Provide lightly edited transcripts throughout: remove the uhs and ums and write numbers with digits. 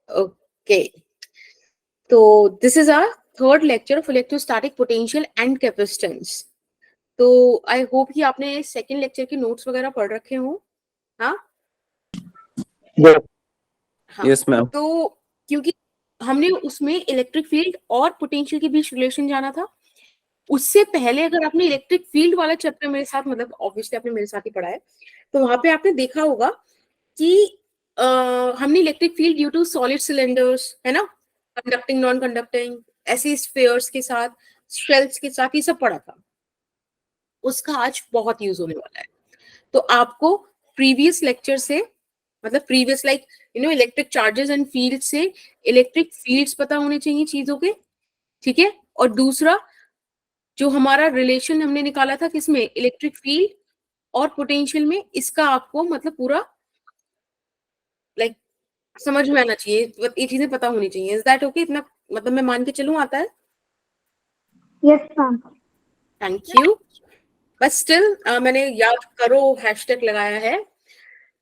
Okay, तो this is our third lecture of electrostatic potential and capacitance. तो I hope कि आपने second lecture के नोट्स वगैरह पढ़ रखे हो। हाँ हाँ, यस मैम। तो क्योंकि हमने उसमें इलेक्ट्रिक फील्ड और पोटेंशियल के बीच रिलेशन जाना था, उससे पहले अगर आपने इलेक्ट्रिक फील्ड वाला चैप्टर मेरे साथ, मतलब ऑब्वियसली आपने मेरे साथ ही पढ़ा है, तो वहां पे आपने देखा होगा कि हमने electric field due to solid cylinders, है ना, कंडक्टिंग नॉन कंडक्टिंग, ऐसे स्फीयर्स के साथ, शेल्स के साथ, ये सब पढ़ा था। उसका आज बहुत यूज होने वाला है। तो आपको प्रीवियस लेक्चर से, मतलब previous like electric charges and field से इलेक्ट्रिक फील्ड्स पता होने चाहिए चीजों के, ठीक है। और दूसरा जो हमारा रिलेशन हमने निकाला था किसमें, इलेक्ट्रिक फील्ड और पोटेंशियल में, इसका आपको मतलब पूरा लाइक समझ में आना चाहिए, ये चीजें पता होनी चाहिए। Is that okay? इतना मतलब मैं मान के चलूं, आता है? Yes ma'am. Thank you. But still मैंने याद करो हैशटैग लगाया है,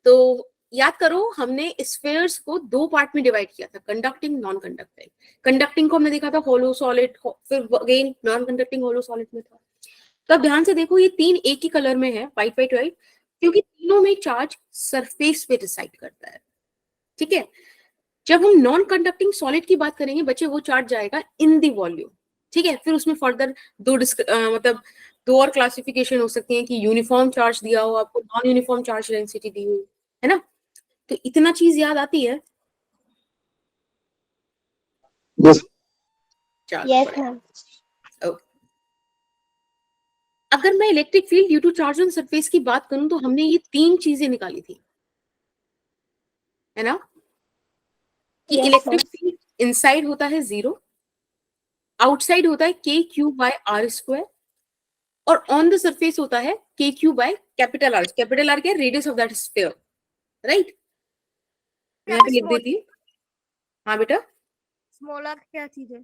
तो याद करो हमने स्फीयर्स को दो पार्ट में डिवाइड किया था, कंडक्टिंग नॉन कंडक्टिंग। कंडक्टिंग को हमने देखा था होलो सॉलिड, फिर अगेन नॉन कंडक्टिंग होलो सॉलिड में था। तो अब ध्यान से देखो, ये तीन एक ही कलर में है, व्हाइट व्हाइट व्हाइट, क्योंकि तीनों में चार्ज सरफेस पे डिसाइड करता है, ठीक है। जब हम नॉन कंडक्टिंग सॉलिड की बात करेंगे बच्चे, वो चार्ज जाएगा इन दी वॉल्यूम, ठीक है। फिर उसमें फर्दर मतलब दो और क्लासिफिकेशन हो सकती है कि यूनिफॉर्म चार्ज दिया हो आपको, नॉन यूनिफॉर्म चार्ज डेंसिटी दी हुई, है ना। तो इतना चीज याद आती है? Yes yes ma'am. अगर मैं electric field due to charge on surface की बात करूं, तो हमने ये तीन चीजें निकाली थी, है ना, कि Yes, electric ma'am. Field inside होता है 0, आउटसाइड होता है K Q by R square, और ऑन द सरफेस होता है K Q by capital R. Capital R क्या है? Radius of that sphere, right. यहाँ पे लिख देती हूँ। हाँ बेटा, स्मॉल आर क्या चीज है?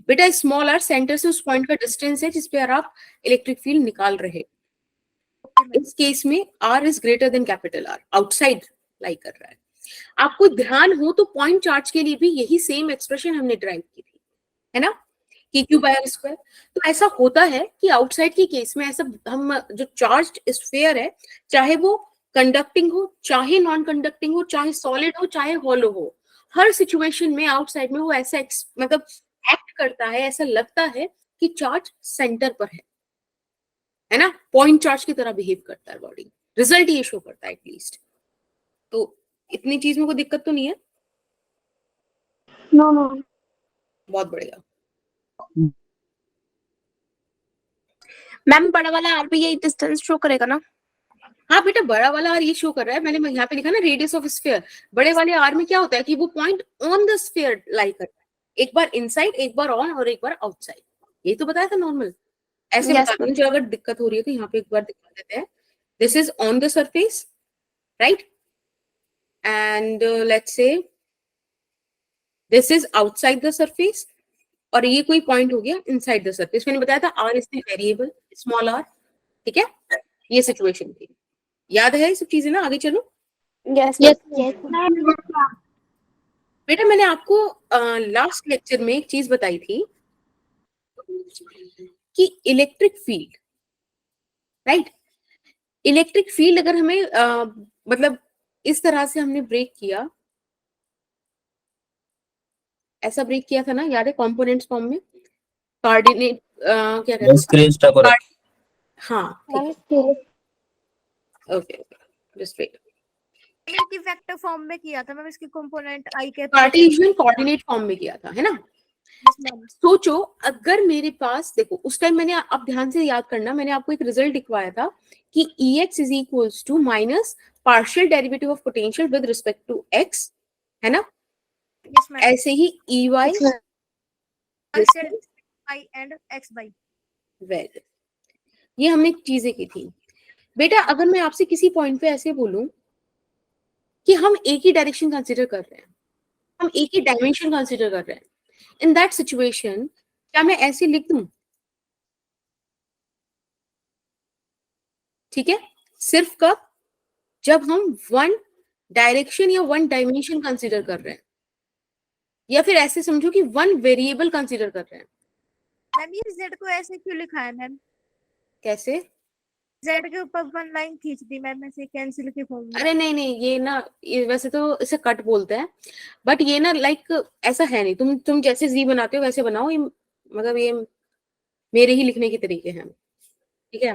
बेटा स्मॉल आर सेंटर से उस पॉइंट का डिस्टेंस है जिस पे आप इलेक्ट्रिक फील्ड निकाल रहे। इस केस में R is greater than capital R, outside lie कर रहा है। आपको ध्यान हो तो पॉइंट चार्ज के लिए भी यही सेम एक्सप्रेशन हमने ड्राइव की थी, है ना, के क्यू बाय आर स्क्वायर। तो ऐसा होता है कि आउटसाइड के केस में ऐसा, हम जो चार्ज्ड स्फीयर है, चाहे वो कंडक्टिंग हो, चाहे नॉन कंडक्टिंग हो, चाहे सॉलिड हो, चाहे हॉलो हो, हर सिचुएशन में आउटसाइड में वो ऐसा मतलब एक्ट करता है, ऐसा लगता है कि चार्ज सेंटर पर है ना, पॉइंट चार्ज की तरह बिहेव करता है बॉडी। रिजल्ट ये शो करता है एटलीस्ट। तो इतनी चीज में कोई दिक्कत तो नहीं है? No no. बहुत बढ़िया। मैम बड़ा वाला आर भी यही डिस्टेंस शो करेगा ना? हाँ बेटा, बड़ा वाला आर ये शो कर रहा है, मैंने यहाँ पे लिखा ना रेडियस ऑफ स्फीयर। बड़े वाले आर में क्या होता है कि वो पॉइंट ऑन द स्फीयर लाई करता है, एक बार इनसाइड, एक बार ऑन, और एक बार आउटसाइड। यही तो बताया था नॉर्मल। ऐसे Yes, बता ma'am. मुझे अगर दिक्कत हो रही है तो यहाँ पे एक बार दिखा देते हैं। This is on the surface, right, and let's say this is outside the surface, और ये कोई पॉइंट हो गया इनसाइड द सरफेस। मैंने बताया था R is the variable, small R, ठीक है। ये सिचुएशन थी, याद है ये सब चीजें ना? आगे चलो। Yes, yes, yes, ma'am. बेटा मैंने आपको लास्ट लेक्चर में एक चीज बताई थी कि electric field, right, electric field अगर हमें मतलब इस तरह से हमने ब्रेक किया, ऐसा ब्रेक किया था ना, याद है, कंपोनेंट्स फॉर्म में, कोऑर्डिनेट क्या कहते हैं, हाँ ठीक है, ओके, जस्ट वेट। की वेक्टर फॉर्म में किया था मैम, इसकी कंपोनेंट आई के कार्टेशियन कोऑर्डिनेट फॉर्म में किया था, है ना। सोचो अगर मेरे पास, देखो उस टाइम मैंने, आप ध्यान से याद करना, मैंने आपको एक रिजल्ट दिखवाया था कि Ex is equals to minus partial derivative of potential with respect to x, है ना। Yes, ma'am. ऐसे ही Ey Partial I and x by. Well, ये हमने चीजें की थी। बेटा अगर मैं आपसे किसी पॉइंट पे ऐसे बोलूं कि हम एक ही डायरेक्शन कंसीडर कर रहे हैं, हम एक ही डायमेंशन कंसीडर कर रहे हैं, इन दैट सिचुएशन क्या मैं ऐसे लिख दूं? ठीक है, सिर्फ कब? जब हम वन डायरेक्शन या वन डायमेंशन कंसीडर कर रहे हैं, या फिर ऐसे समझो कि वन वेरिएबल कंसीडर कर रहे हैं। मैम ये जेड को ऐसे क्यों लिखा है मैम? कैसे? जेड के ऊपर वन लाइन खींच दी मैम ऐसे कैंसिल के फॉर्म में। अरे नहीं नहीं, ये ना, ये वैसे तो इसे कट बोलते हैं, बट ये ना लाइक ऐसा है नहीं, तुम जैसे जी बनाते हो वैसे बनाओ, ये मतलब ये मेरे ही लिखने के तरीके हैं, ठीक है?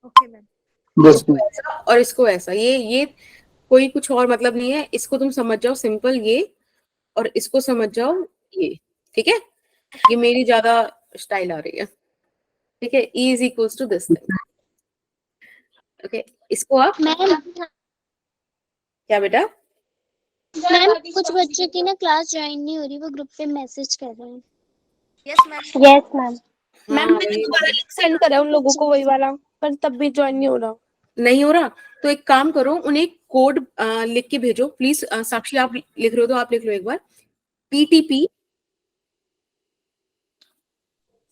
Okay ma'am. बस इसको ऐसा और इसको ऐसा, ये कोई कुछ और मतलब नहीं है, इसको तुम समझ जाओ सिंपल ये, और इसको समझ जाओ ये, ठीक है? ये मेरी ज्यादा स्टाइल आ रही है, ठीक है? E is equals to this thing, okay? इसको आप मैम क्या बेटा? मैम कुछ बच्चों की ना क्लास ज्वाइन नहीं हो रही, वो ग्रुप पे मैसेज कर रहे हैं। Yes ma'am. Yes ma'am. हाँ, मैम मैंने दोबारा लिंक सेंड करा उन लोगों को वही वाला, पर तब भी ज्वाइन नहीं हो रहा। नहीं हो रहा तो एक काम करो, उन्हें कोड लिख के भेजो प्लीज। साक्षी आप लिख रहे हो तो आप लिख लो एक बार, PTP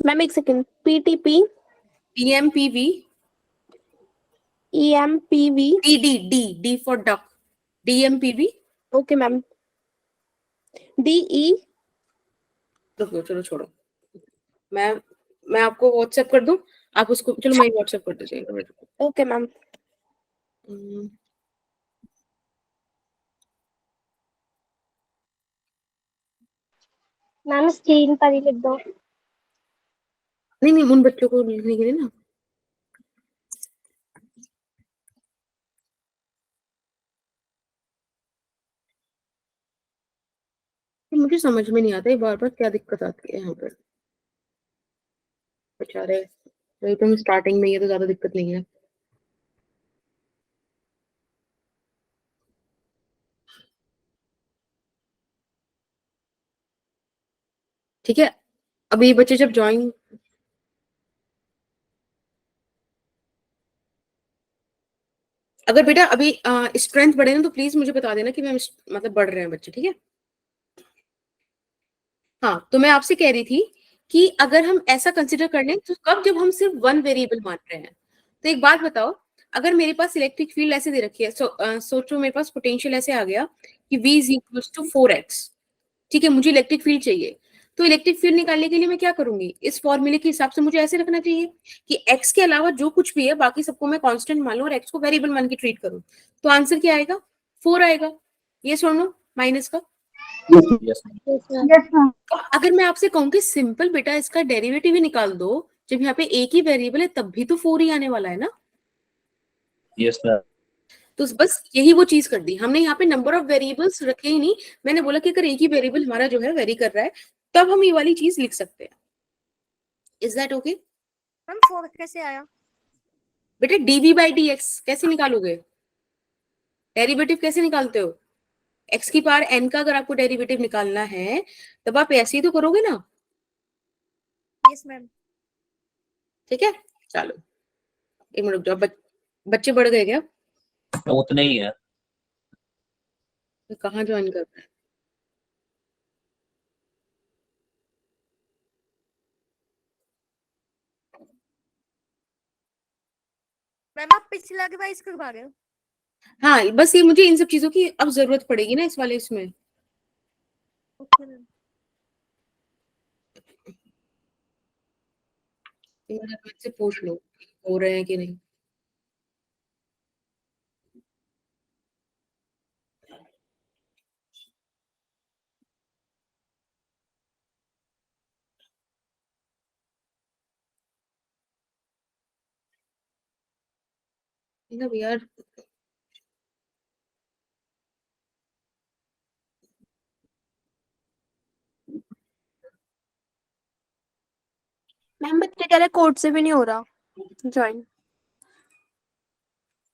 मैम एक second, PTP PMPV EMPV। D for duck, DMPV। Okay ma'am. DE। रुको, चलो छोड़ो, मैं मैं आपको व्हाट्सएप कर दूं, आप उसको, चलो मैं व्हाट्सएप कर देती हूँ। Okay ma'am. मैम स्क्रीन पर ही लिख दो। नहीं नहीं, उन बच्चों को लिखने के लिए ना, मुझे समझ में नहीं आता है बार बार क्या दिक्कत आती है यहाँ पर, बेचारे। वही तुम स्टार्टिंग में, ये तो ज्यादा दिक्कत नहीं है, ठीक है? अभी बच्चे जब ज्वाइन, अगर बेटा अभी स्ट्रेंथ बढ़े ना तो प्लीज मुझे बता देना कि मैं मतलब बढ़ रहे हैं बच्चे, ठीक है? हाँ, तो मैं आपसे कह रही थी कि अगर हम ऐसा कंसिडर कर लें तो कब, जब हम सिर्फ वन वेरिएबल मान रहे हैं। तो एक बात बताओ, अगर मेरे पास इलेक्ट्रिक फील्ड ऐसे दे रखी है, सोचो मेरे पास पोटेंशियल ऐसे आ गया कि V is equals to 4x, ठीक है? मुझे इलेक्ट्रिक फील्ड चाहिए, तो इलेक्ट्रिक फील्ड निकालने के लिए मैं क्या करूंगी? इस फॉर्मूले के हिसाब से मुझे ऐसे रखना चाहिए कि x के अलावा जो कुछ भी है बाकी सबको मैं कांस्टेंट मान लूं और x को वेरिएबल मान के ट्रीट करूं। तो आंसर क्या आएगा? 4 आएगा। ये सुन लो माइनस का। Yes ma'am. अब अगर मैं आपसे कहूँ कि सिंपल बेटा इसका डेरिवेटिव ही निकाल दो, जब यहाँ पे एक ही वेरिएबल है तब भी तो 4 ही आने वाला है ना। Yes ma'am. तो बस यही वो चीज कर दी हमने, यहाँ पे नंबर ऑफ वेरिएबल्स रखे ही नहीं, मैंने बोला कि अगर एक ही वेरिएबल हमारा जो है वेरी कर रहा है तब हम ये वाली चीज लिख सकते हैं। Is that okay? मैम 4 कैसे आया? बेटा dv/dx कैसे निकालोगे? डेरिवेटिव कैसे निकालते हो? x की पावर n का अगर आपको डेरिवेटिव निकालना है तब आप ऐसे ही तो करोगे ना, यस मैम। ठीक है? चलो एक मिनट रुक जाओ, बच्चे बढ़ गए क्या? उतना ही है। कहाँ ज्वाइन कर रहे हैं? मैम आप पिछला रिवाइज करवा रहे हो? हाँ, बस ये मुझे इन सब चीजों की अब जरूरत पड़ेगी ना इस वाले इसमें। Okay ma'am. से पूछ लो हो रहे हैं कि नहीं। यार मैम बच्चे कह रहे कोड से भी नहीं हो रहा ज्वाइन।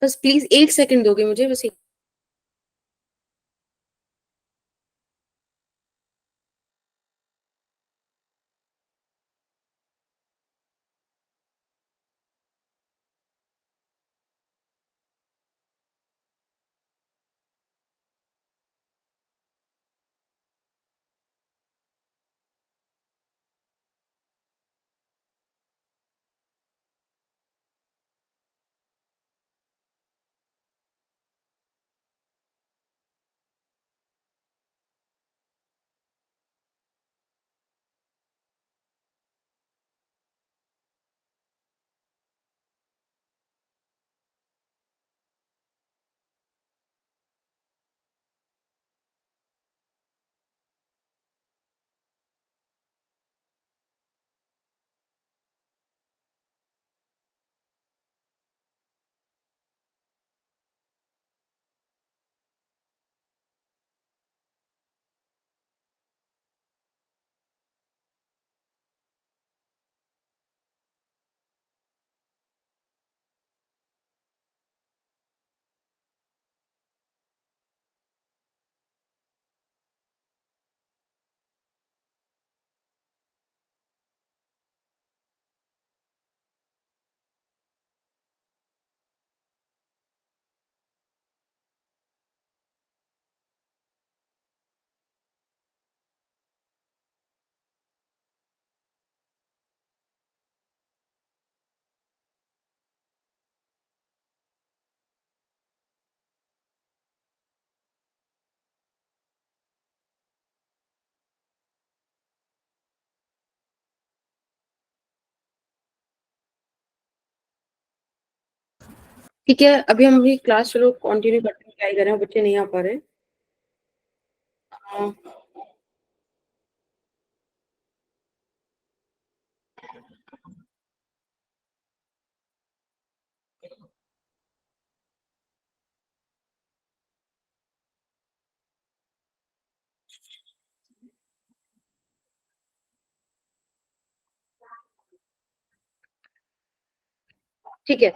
बस प्लीज 1 सेकंड दोगे मुझे, बस ठीक है, अभी हम अपनी क्लास चलो कंटिन्यू करते हैं, क्या ही करें, बच्चे नहीं आ पा रहे। ठीक है,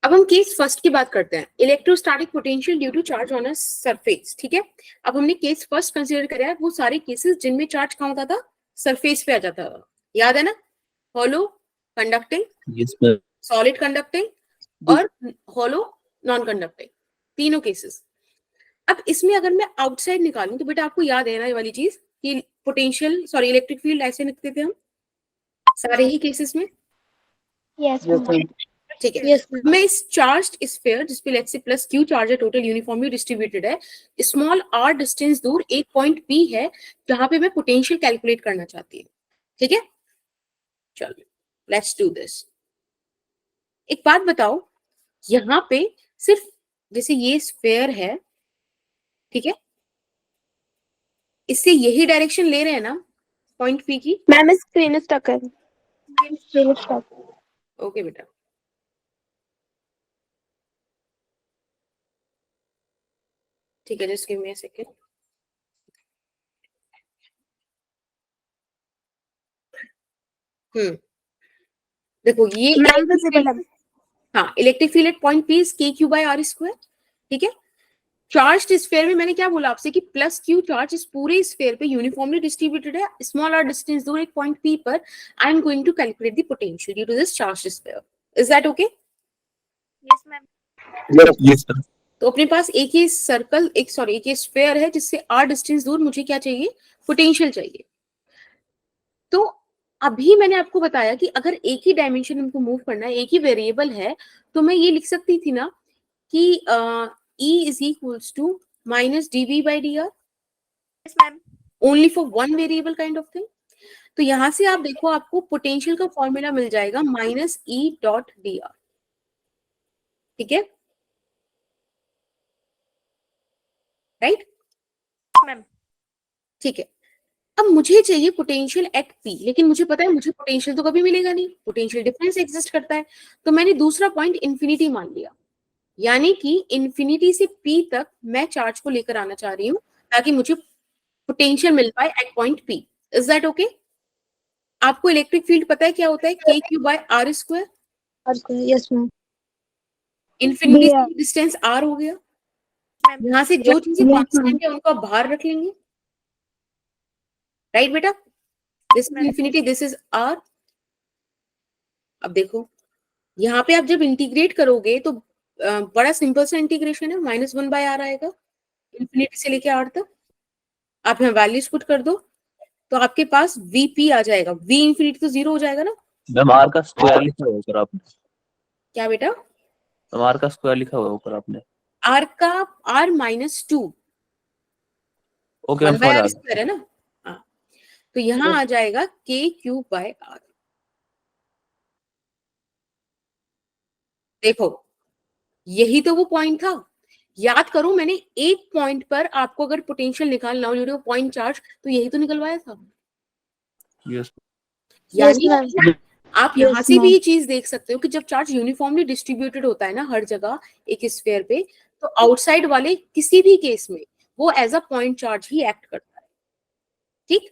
अब हम केस फर्स्ट की बात करते हैं, electrostatic potential due to charge on a surface. ठीक है, अब हमने केस फर्स्ट कंसीडर करा है वो सारे केसेस जिनमें चार्ज कहाँ होता था, सरफेस पे आ जाता था, याद है ना, hollow conducting, yes ma'am. Solid conducting और हॉलो नॉन कंडक्टिंग, तीनों केसेस। अब इसमें अगर मैं आउटसाइड निकालूं तो बेटा आपको याद है ना ये वाली चीज कि पोटेंशियल सॉरी इलेक्ट्रिक फील्ड ऐसे लिखते थे हम सारे ही केसेस में। यस ठीक है, यस मैं इस चार्ज्ड स्फीयर जिसपे let's say plus Q charge है, टोटल यूनिफॉर्मली डिस्ट्रीब्यूटेड है, स्मॉल आर डिस्टेंस दूर एक पॉइंट पी है जहां पे मैं पोटेंशियल कैलकुलेट करना चाहती हूँ। ठीक है, चलो लेट्स डू दिस। एक बात बताओ, यहाँ पे सिर्फ जैसे ये स्फीयर है, ठीक है, इससे यही डायरेक्शन ले रहे हैं ना पॉइंट पी की। मैम स्क्रीन स्टक है, स्क्रीन स्टक। ओके बेटा, ठीक है, just give me a second. देखो ये मैम विजिबल है। हाँ, electric field at point P is के क्यू बाय आर स्क्वायर। ठीक है, चार्ज स्फीयर में मैंने क्या बोला आपसे कि प्लस क्यू चार्ज इस पूरे स्फीयर पे यूनिफॉर्मली डिस्ट्रीब्यूटेड है, स्मॉल आर डिस्टेंस दूर एक पॉइंट पी पर I am going to calculate the potential due to this charge sphere. Is that okay? Yes ma'am. Yes sir. तो अपने पास एक ही सर्कल एक ही स्फीयर है जिससे आर डिस्टेंस दूर मुझे क्या चाहिए, पोटेंशियल चाहिए। तो अभी मैंने आपको बताया कि अगर एक ही डायमेंशन हमको मूव करना है, एक ही वेरिएबल है, तो मैं ये लिख सकती थी ना कि E is equals to minus dv by dr yes ma'am. only for one variable kind of thing। तो यहां से आप देखो आपको पोटेंशियल का फॉर्मूला मिल जाएगा minus E dot D R. ठीक है, राइट मैम। ठीक है, अब मुझे चाहिए पोटेंशियल एट पी, लेकिन मुझे पता है मुझे पोटेंशियल तो कभी मिलेगा नहीं, पोटेंशियल डिफरेंस एग्जिस्ट करता है। तो मैंने दूसरा पॉइंट इंफिनिटी मान लिया, यानी कि इंफिनिटी से पी तक मैं चार्ज को लेकर आना चाह रही हूँ ताकि मुझे पोटेंशियल मिल पाए at point P. Is that okay? आपको इलेक्ट्रिक फील्ड पता है क्या होता है, K Q by R square, yes ma'am infinity से डिस्टेंस आर हो गया। मैम। यहां से जो चीजें कांस्टेंट है उनको आप बाहर रख लेंगे, राइट बेटा, this is infinity, this is R. अब देखो यहाँ पे आप जब इंटीग्रेट करोगे तो बड़ा सिंपल सा इंटीग्रेशन है, माइनस वन बाय आर आएगा इंफिनिटी से लेके आर तक। आप यहाँ वैल्यूज पुट कर दो तो आपके पास वीपी आ जाएगा, वी इंफिनिटी तो जीरो हो जाएगा ना। मैम आर का स्क्वायर लिखा हुआ है ऊपर आपने। क्या बेटा? मैम आर का स्क्वायर लिखा हुआ है ऊपर आपने। आर का R minus two, okay one ma'am, by समझ आ आर गया। स्क्वायर है ना। हाँ, तो यहाँ आ जाएगा के क्यू बाय आर। देखो यही तो वो पॉइंट था, याद करो मैंने एक पॉइंट पर आपको अगर पोटेंशियल निकालना हो ड्यू टू पॉइंट चार्ज तो यही तो निकलवाया था। यस यानी आप यहाँ Yes, से भी ma'am. ये चीज देख सकते हो कि जब चार्ज यूनिफॉर्मली डिस्ट्रीब्यूटेड होता है ना हर जगह एक स्फीयर पे, तो आउटसाइड वाले किसी भी केस में वो एज अ पॉइंट चार्ज ही एक्ट करता है। ठीक,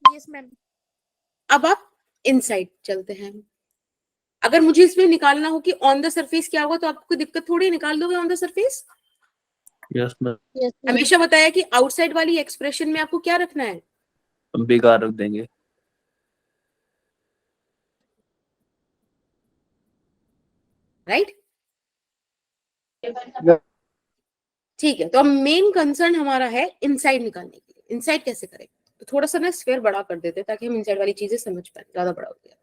यस मैम। अब आप इनसाइड चलते हैं। अगर मुझे इसमें निकालना हो कि ऑन द सरफेस क्या होगा तो आपको कोई दिक्कत थोड़ी, निकाल दोगे on the surface. Yes ma'am. Yes, ma'am. हमेशा बताया कि आउटसाइड वाली एक्सप्रेशन में आपको क्या रखना है, हम बेकार रख देंगे। राइट? ठीक है, तो अब मेन कंसर्न हमारा है इनसाइड निकालने के लिए। इनसाइड कैसे करें, तो थोड़ा सा ना स्फीयर बड़ा कर देते हैं ताकि हम इनसाइड वाली चीजें समझ पाए, ज्यादा बड़ा हो गया।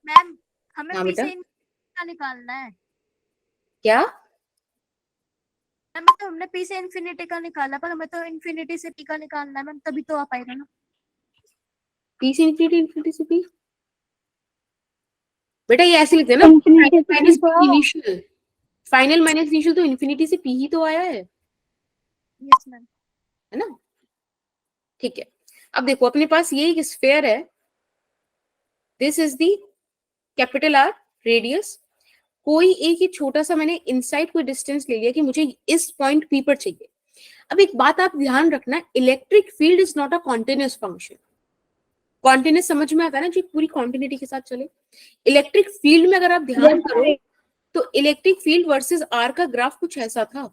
मैम हमें हाँ पी बेटा, से का निकालना है। क्या? मैम तो हमने पी से इन्फिनिटी का निकाला, पर हमें तो इन्फिनिटी से पी का निकालना है मैम, तभी तो आ पाएगा ना। पी से इंफिनिटी, इंफिनिटी से पी, बेटा ये ऐसे लिखते हैं ना, Infinity से minus P P initial, final minus initial तो इन्फिनिटी से पी ही तो आया है यस मैम। ना? ठीक है, अब देखो अपने पास ये एक स्फीयर है, this is the capital R radius, कोई एक ही छोटा सा मैंने इनसाइड कोई डिस्टेंस ले लिया कि मुझे इस पॉइंट पी पर चाहिए। अब एक बात आप ध्यान रखना, electric field is not a continuous function. Continuous समझ में आता है ना, जो पूरी कॉन्टिन्यूटी के साथ चले। इलेक्ट्रिक फील्ड में अगर आप ध्यान करो तो इलेक्ट्रिक फील्ड वर्सेस आर का ग्राफ कुछ ऐसा था,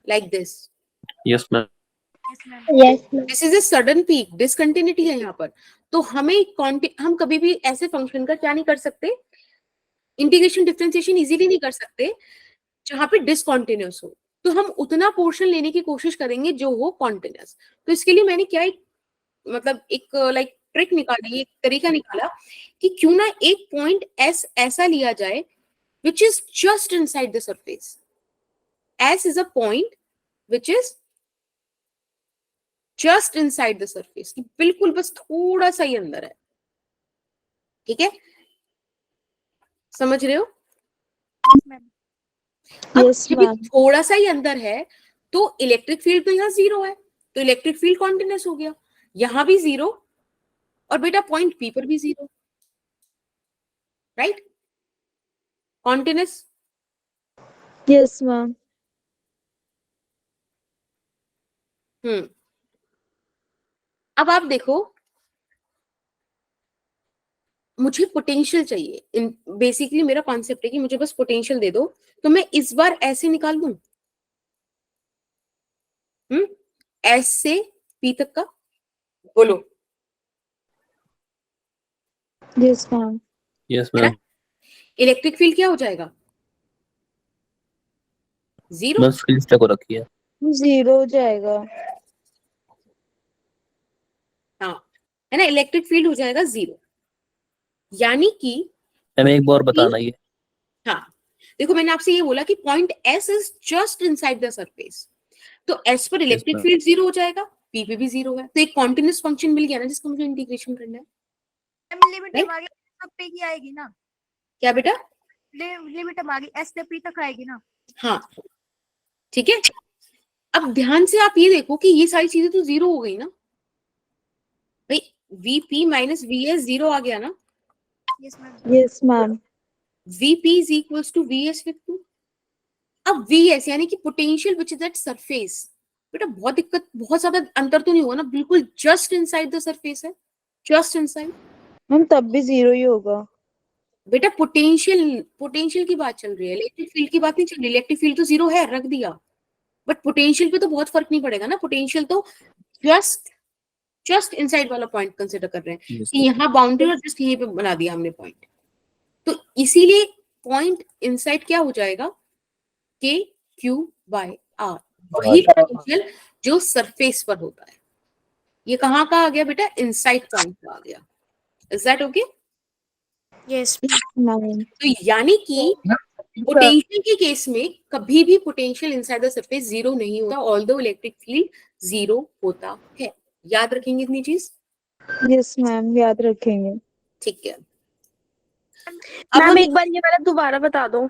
like this. Yes ma'am. Yes ma'am. Yes, ma'am. This is a sudden peak, discontinuity है यहाँ पर। तो हमें हम कभी भी ऐसे फंक्शन का क्या नहीं कर सकते, इंटीग्रेशन डिफरेंशिएशन इजीली नहीं कर सकते जहां पे डिसकंटिन्यूअस हो। तो हम उतना पोर्शन लेने की कोशिश करेंगे जो हो कॉन्टिन्यूअस। तो इसके लिए मैंने क्या एक मतलब एक लाइक ट्रिक निकाली, एक तरीका निकाला कि क्यों ना एक पॉइंट एस ऐसा लिया जाए which is just inside the surface. S is a point which is just inside the surface, कि बिल्कुल बस थोड़ा सा ही अंदर है। ठीक है, समझ रहे हो? Yes ma'am. अब Yes, जब ये ma'am. थोड़ा सा ही अंदर है तो इलेक्ट्रिक फील्ड तो यहाँ जीरो है, तो इलेक्ट्रिक फील्ड कॉन्टिन्यूअस हो गया, यहां भी जीरो और बेटा पॉइंट पी पर भी zero, right? Continuous. Yes, ma'am. अब आप देखो, मुझे पोटेंशियल चाहिए, बेसिकली मेरा कॉन्सेप्ट है कि मुझे बस पोटेंशियल दे दो, तो मैं इस बार ऐसे निकाल दूं, एस से पी तक का, बोलो। Yes, ma'am. Yes ma'am. Electric field क्या हो जाएगा? जीरो। बस फील्ड तक हो रखी है। 0 हो जाएगा। हाँ, है ना, इलेक्ट्रिक फील्ड हो जाएगा जीरो। यानी कि मैम एक बार बताना ये। हाँ, देखो मैंने आपसे ये बोला कि point S is just inside the surface, तो एस पर इलेक्ट्रिक ma'am. फील्ड जीरो हो जाएगा, पी पे भी जीरो है, तो एक कॉन्टिन्यूअस फंक्शन मिल गया ना जिसका मुझे इंटीग्रेशन करना है। Ma'am limit Right? हमारी सब पे की आएगी ना, क्या बेटा? लिमिट हमारी एस से पी तक आएगी ना। हाँ, ठीक है। अब ध्यान से आप ये देखो कि ये सारी चीजें तो जीरो हो गई ना भाई, Vp माइनस Vs जीरो आ गया ना, yes ma'am. Yes, ma'am. Vp is equals to Vs with 2। अब Vs यानी कि potential which is at surface, बेटा बहुत दिक्कत, बहुत ज्यादा अंतर तो नहीं हुआ ना, बिल्कुल जस्ट इनसाइड द सरफेस है, जस्ट इनसाइड। मैम तब भी 0 ही होगा। बेटा पोटेंशियल की बात चल रही है, इलेक्ट्रिक फील्ड की बात नहीं चल रही। इलेक्ट्रिक फील्ड तो जीरो है, रख दिया, बट पोटेंशियल पे तो बहुत फर्क नहीं पड़ेगा ना। पोटेंशियल तो जस्ट इनसाइड वाला पॉइंट कंसिडर कर रहे हैं Yes, कि यहाँ बाउंड्री और जस्ट यहीं पे बना दिया हमने पॉइंट, तो इसीलिए पॉइंट इनसाइड क्या हो जाएगा, के क्यू बाय आर, वही पोटेंशियल जो सरफेस पर होता है। ये कहाँ का आ गया बेटा? इनसाइड पॉइंट का आ गया। Is that okay? Yes Ma'am. तो यानी कि पोटेंशियल के केस में कभी भी potential inside the surface zero नहीं होता, ऑल्दो इलेक्ट्रिक फील्ड जीरो होता है। याद रखेंगे इतनी चीज? Yes, ma'am. याद रखेंगे। ठीक है। अब मैम हम एक बार ये वाला दोबारा बता दो।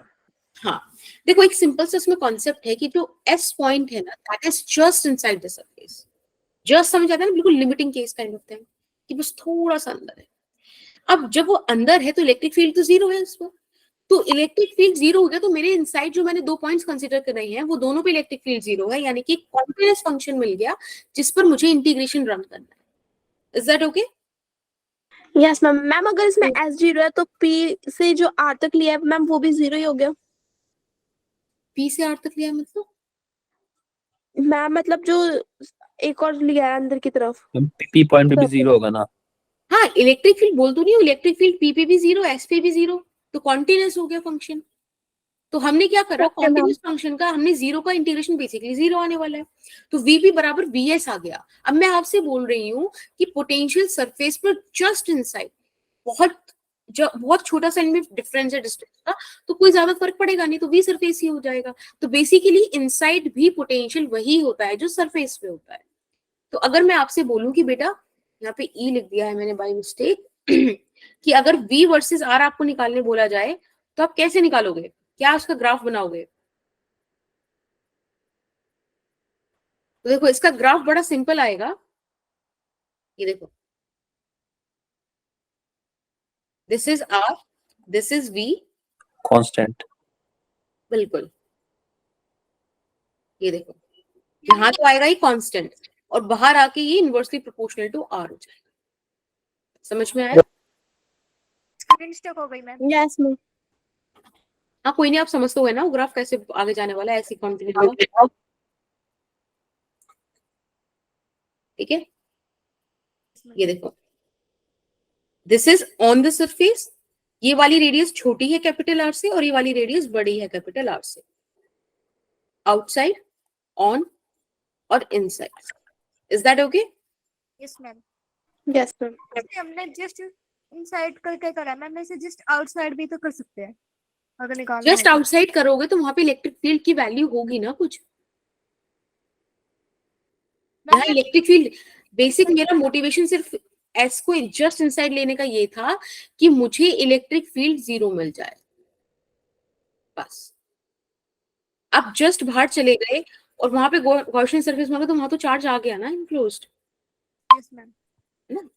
हाँ, देखो एक सिंपल सा इसमें कॉन्सेप्ट है कि जो एस पॉइंट है ना, that is just inside the surface. Just समझ आता है ना, बिल्कुल limiting case kind of thing, कि बस थोड़ा सा अंदर है। अब जब वो अंदर है तो इलेक्ट्रिक फील्ड तो जीरो है उसमें, तो इलेक्ट्रिक फील्ड जीरो हो गया, तो मेरे इनसाइड जो मैंने दो पॉइंट्स कंसीडर कर रहे हैं वो दोनों पे इलेक्ट्रिक फील्ड जीरो है, यानी कि कॉन्टिन्यूअस फंक्शन मिल गया जिस पर मुझे इंटीग्रेशन रन करना है। Is that okay? Yes ma'am. Ma'am अगर इसमें S 0 है तो P से जो R तक लिया है मैम वो भी 0 ही हो गया। पी से आर तक लिया मतलब? मैम मतलब जो एक और लिया है अंदर की तरफ। पी पॉइंट पे भी जीरो होगा ना। हाँ, इलेक्ट्रिक फील्ड बोल तो नहीं हूँ, इलेक्ट्रिक फील्ड पी पे भी जीरो, एस पे भी जीरो, तो कॉन्टिन्यूअस हो गया फंक्शन। तो हमने क्या करा, Okay, ma'am. कॉन्टिन्यूअस फंक्शन का हमने जीरो का इंटीग्रेशन बेसिकली जीरो आने वाला है, तो Vp बराबर Vs आ गया। अब मैं आपसे बोल रही हूँ कि पोटेंशियल सरफेस पर जस्ट इनसाइड बहुत छोटा सा इनमें डिफरेंस है डिस्टेंस का, तो कोई ज्यादा फर्क पड़ेगा नहीं, तो V सरफेस ही हो जाएगा। तो बेसिकली इनसाइड भी पोटेंशियल वही होता है जो सरफेस पे होता है। तो अगर मैं आपसे बोलूं कि बेटा यहाँ पे E लिख दिया है मैंने बाय मिस्टेक, कि अगर V वर्सेस R आपको निकालने बोला जाए तो आप कैसे निकालोगे, क्या उसका ग्राफ बनाओगे? तो देखो इसका ग्राफ बड़ा सिंपल आएगा, ये देखो, this is R, this is V, constant. बिल्कुल, ये देखो यहाँ तो आएगा ही कांस्टेंट और बाहर आके ये इनवर्सली प्रोपोर्शनल टू R हो जाएगा। समझ में आया? स्क्रीन स्टक हो गई मैम। Yes ma'am. हाँ कोई नहीं, आप समझ तो गए ना वो ग्राफ कैसे आगे जाने वाला है, ऐसे कंटिन्यू होगा, ठीक है? ये देखो, this is on the surface, ये वाली रेडियस छोटी है कैपिटल आर से और ये वाली रेडियस बड़ी है कैपिटल आर से, आउटसाइड, ऑन और inside. Is that okay? Yes ma'am. Yes ma'am. हमने जस्ट इनसाइड करके करा मैम, ऐसे जस्ट आउटसाइड भी तो कर सकते हैं अगर निकालना जस्ट आउटसाइड करोगे तो वहां पे इलेक्ट्रिक फील्ड की वैल्यू होगी ना कुछ, यहाँ इलेक्ट्रिक फील्ड, बेसिक मेरा मोटिवेशन सिर्फ एस को जस्ट इनसाइड लेने का ये था कि मुझे इलेक्ट्रिक फील्ड 0 मिल जाए, बस। आप जस्ट बाहर चले गए और वहां पे गॉसियन सरफेस मांगा तो वहां तो चार्ज आ गया ना इनक्लोज्ड, यस मैम। है ना?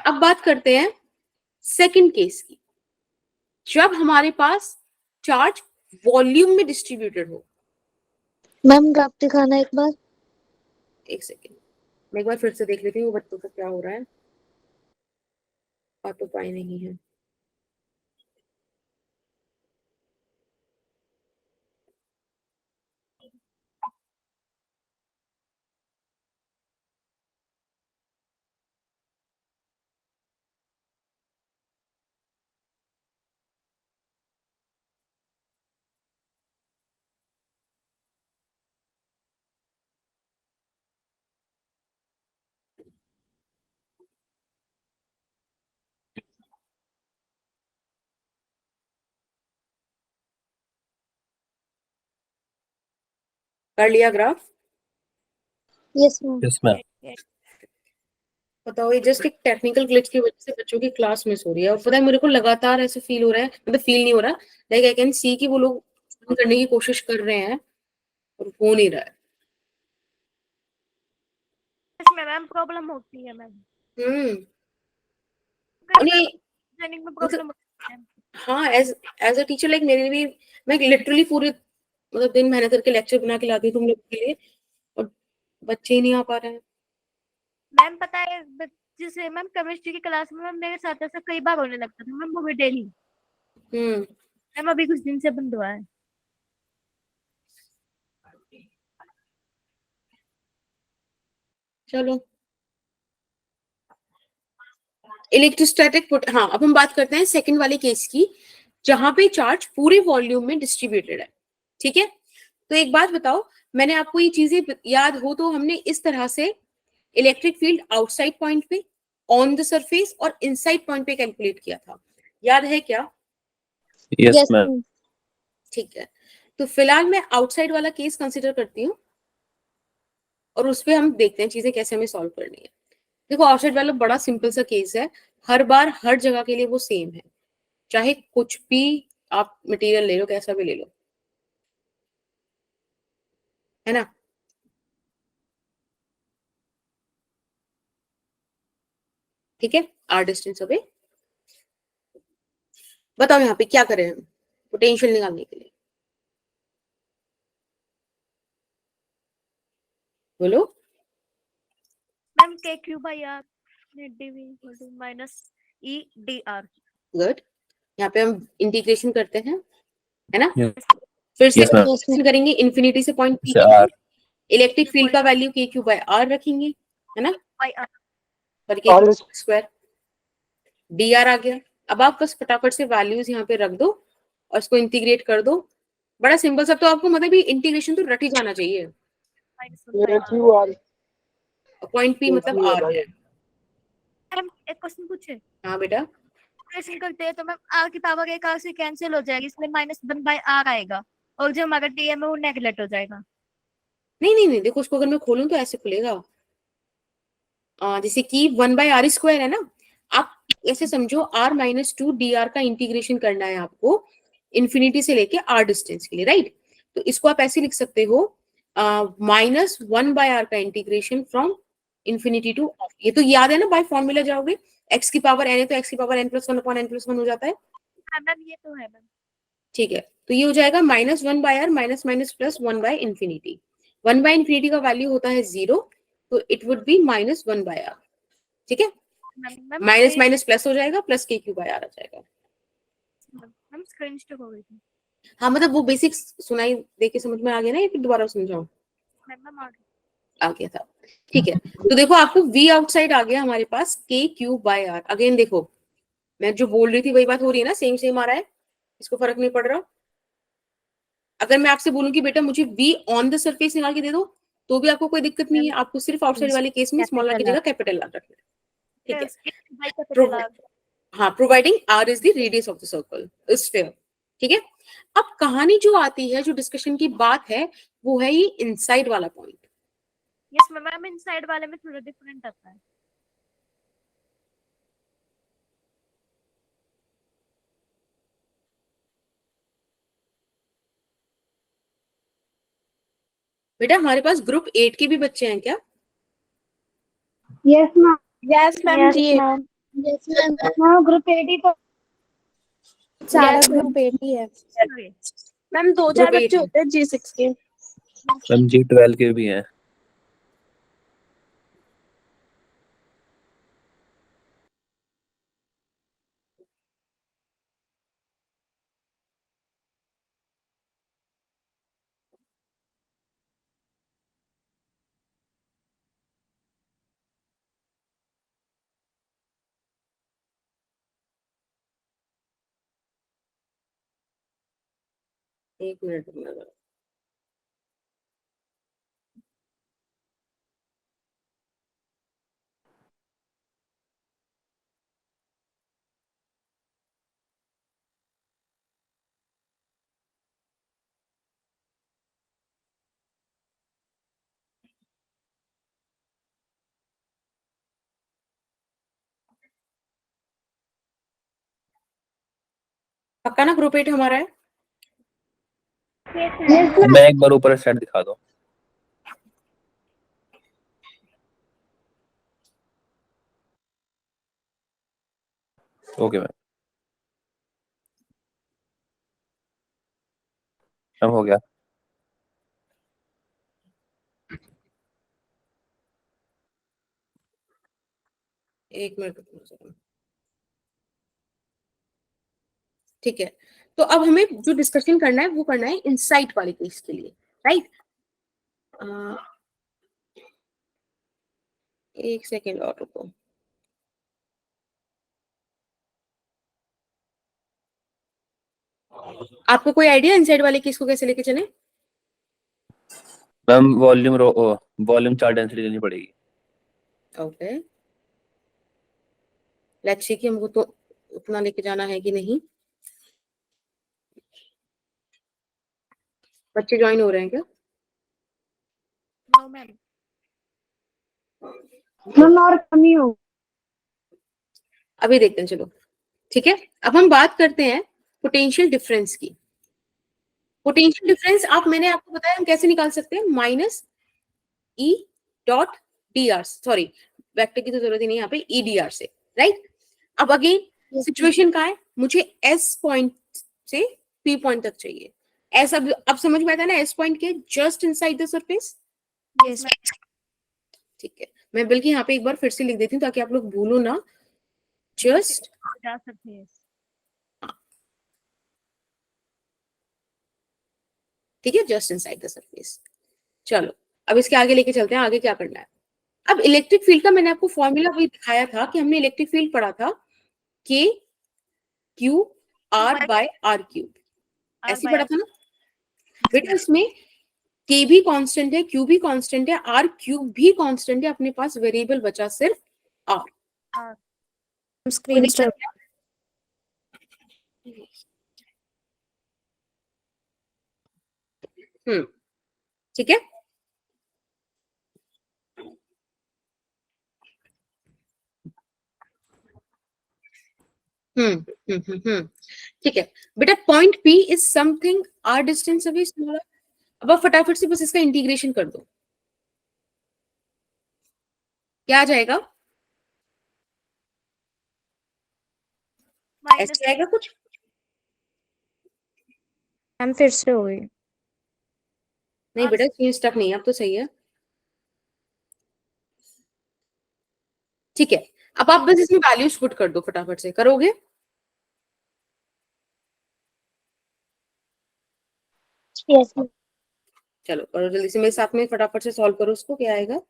अब बात करते हैं सेकंड केस की, जब हमारे पास चार्ज वॉल्यूम में डिस्ट्रीब्यूटेड हो। मैम ग्राफ दिखाना एक बार। एक सेकेंड, मैं एक बार फिर से देख लेती हूँ बच्चों का क्या हो रहा है, बात तो पाई नहीं है। कर लिया graph? Yes ma'am. Yes ma'am. बताओ, ये जस्ट एक टेक्निकल ग्लिच की वजह से बच्चों की क्लास मिस हो रही है और पता है मेरे को लगातार ऐसे फील हो रहा है, मतलब फील नहीं हो रहा, लाइक आई कैन सी कि वो लोग करने की कोशिश कर रहे हैं और हो नहीं रहा है। इसमें मैम प्रॉब्लम होती है मैम, और ये ट्रेनिंग में प्रॉब्लम होती है। हाँ, एज अ टीचर लाइक मेरे भी, मैं लिटरली पूरे मतलब दिन मेहनत करके लेक्चर बना के लाती हूँ तुम लोग के लिए और बच्चे ही नहीं आ पा रहे हैं। मैम पता है जैसे मैम केमिस्ट्री की क्लास में मैम मेरे साथ ऐसा कई बार होने लगता था मैम, वो भी डेली। मैम अभी कुछ दिन से बंद हुआ है। चलो इलेक्ट्रोस्टैटिक हाँ, अब हम बात करते हैं सेकंड वाले केस की, जहां पे चार्ज पूरे वॉल्यूम में डिस्ट्रीब्यूटेड है, ठीक है? तो एक बात बताओ, मैंने आपको ये चीजें याद हो तो हमने इस तरह से इलेक्ट्रिक फील्ड आउटसाइड पॉइंट पे, ऑन द सरफेस और इनसाइड पॉइंट पे कैलकुलेट किया था, याद है क्या? Yes ma'am. ठीक है, तो फिलहाल मैं आउटसाइड वाला केस कंसिडर करती हूँ और उस पर हम देखते हैं चीजें कैसे हमें सॉल्व करनी है। देखो आउटसाइड वाला बड़ा सिंपल सा केस है, हर बार हर जगह के लिए वो सेम है, चाहे कुछ भी आप मटेरियल ले लो, कैसा भी ले लो, है ना? ठीक है, आर डिस्टेंस अवे। बताओ यहाँ पे क्या करें हम पोटेंशियल निकालने के लिए, बोलो। Ma'am K Q by R DV minus E D R. Good, यहाँ पे हम इंटीग्रेशन करते हैं, है ना? Yes. फिर से Yes, ma'am. इंटीग्रेशन करेंगे इन्फिनिटी से पॉइंट पी, से R. इलेक्ट्रिक फील्ड का वैल्यू के क्यू बाय आर रखेंगे, है ना? बाई आर पर के स्क्वायर डी आर आ गया। अब आप बस फटाफट से वैल्यूज यहाँ पे रख दो और इसको इंटीग्रेट कर दो, बड़ा सिंपल सब। तो आपको मतलब इंटीग्रेशन तो रट ही जाना चाहिए, पॉइंट पी मतलब आर है। मैम एक क्वेश्चन पूछे? हाँ बेटा, इंटीग्रेशन करते हैं तो मैम आर की पावर एक आर से कैंसिल हो जाएगी, इसलिए माइनस 1 बाई आर आएगा और जो हमारा टी है वो नेगलेक्ट हो जाएगा। नहीं नहीं नहीं, देखो उसको अगर मैं खोलूं तो ऐसे खुलेगा, जैसे कि 1/r² है ना, आप ऐसे समझो r-2 का इंटीग्रेशन करना है आपको इन्फिनिटी से लेके r डिस्टेंस के लिए, राइट? तो इसको आप ऐसे लिख सकते हो -1/r का integration from infinity two of, ये तो याद है ना, बाय फॉर्मूला जाओगे, x की पावर n है तो x की पावर n+1/n+1 हो जाता है। हाँ मैम, ये तो है मैम। ठीक है, तो ये हो जाएगा -1/r माइनस माइनस प्लस 1/∞। 1/∞ का वैल्यू होता है 0, तो इट वुड बी -1/r। ठीक है, मैम माइनस माइनस प्लस हो जाएगा, प्लस k³ आ जाएगा। मैम स्क्रीन स्टॉप हो गई थी। हाँ, मतलब वो बेसिक सुनाई दे के समझ में आ गया ना, या फिर दोबारा समझाऊं? मैम आ गया था, ठीक है। तो देखो आपको v आउटसाइड आ गया हमारे पास k³/r। अगेन देखो, मैं जो बोल रही थी वही बात हो रही है ना, सेम सेम आ रहा है, इसको फर्क नहीं पड़ रहा। अगर मैं आपसे बोलूं कि बेटा मुझे v ऑन द सरफेस निकाल के दे दो, तो भी आपको कोई दिक्कत नहीं है, आपको सिर्फ आउटसाइड वाले केस में स्मॉल आर की जगह कैपिटल आर रखना है। ठीक है, हाँ, providing r is the radius of the circle is sphere. ठीक है, अब कहानी जो आती है, जो डिस्कशन की बात है, वो है ये इनसाइड वाला पॉइंट। यस मैम, इनसाइड वाले में थोड़ा डिफरेंट आता है। बेटा हमारे पास ग्रुप 8 के भी बच्चे हैं क्या? Yes ma'am. Yes ma'am yes जी। मैम। Yes ma'am. हाँ, ग्रुप 8 ही तो सारा Yes, ग्रुप 8 ही है मैम। 2-4 ग्रुप 8 बच्चे है। होते हैं G6 के। मैम G12 के भी हैं। एक मिनट रुकना जरा। पक्का ना ग्रुप 8 हमारा है? मैं एक बार ऊपर साइड दिखा दो। ओके मैम, मैम हो गया। एक मिनट रुकना जरा। ठीक है, तो अब हमें जो डिस्कशन करना है वो करना है इनसाइट वाले केस के लिए, राइट? एक सेकेंड और रुको। आपको कोई आइडिया इनसाइड वाले केस को कैसे लेके चले? मैम वॉल्यूम चार्ट डेंसिटी लेनी पड़ेगी। ओके, लेट्स सी कि हमको तो उतना लेके जाना है कि नहीं। बच्चे ज्वाइन हो रहे हैं क्या? No ma'am. मैम और कमी हो। अभी देखते हैं, चलो ठीक है। अब हम बात करते हैं पोटेंशियल डिफरेंस की। पोटेंशियल डिफरेंस मैंने आपको बताया हम कैसे निकाल सकते हैं, -E.dr, सॉरी वेक्टर की तो जरूरत ही नहीं यहाँ पे, EDR से, राइट? अब अगेन सिचुएशन क्या है, मुझे S पॉइंट से P पॉइंट तक चाहिए। एस अब समझ में आता है ना, S पॉइंट के just inside the surface. Yes ठीक है, मैं बल्कि यहाँ पे एक बार फिर से लिख देती हूँ ताकि आप लोग भूलो ना। जस्ट जा सकते हैं। ठीक है, जस्ट इनसाइड द सरफेस। चलो अब इसके आगे लेके चलते हैं, आगे क्या करना है। अब इलेक्ट्रिक फील्ड का मैंने आपको फॉर्मूला वही दिखाया था कि हमने इलेक्ट्रिक फील्ड पढ़ा था K⁴R/r³, ऐसे पढ़ा था ना बेटा। इसमें K भी कांस्टेंट है, Q भी कांस्टेंट है, R³ भी कांस्टेंट है, अपने पास वेरिएबल बचा सिर्फ R। Screen stop. ठीक है, ठीक है बेटा, point P is something r distance away smaller. अब आप फटाफट से बस इसका इंटीग्रेशन कर दो, क्या आ जाएगा? ऐसे आएगा कुछ? मैम फिर से हो गई। नहीं बेटा, चेंज स्टक नहीं, अब तो सही है। ठीक है, अब आप बस इसमें वैल्यूज पुट कर दो, फटाफट से करोगे? यस चलो करो जल्दी से मेरे साथ में, फटाफट से सॉल्व करो उसको, क्या आएगा?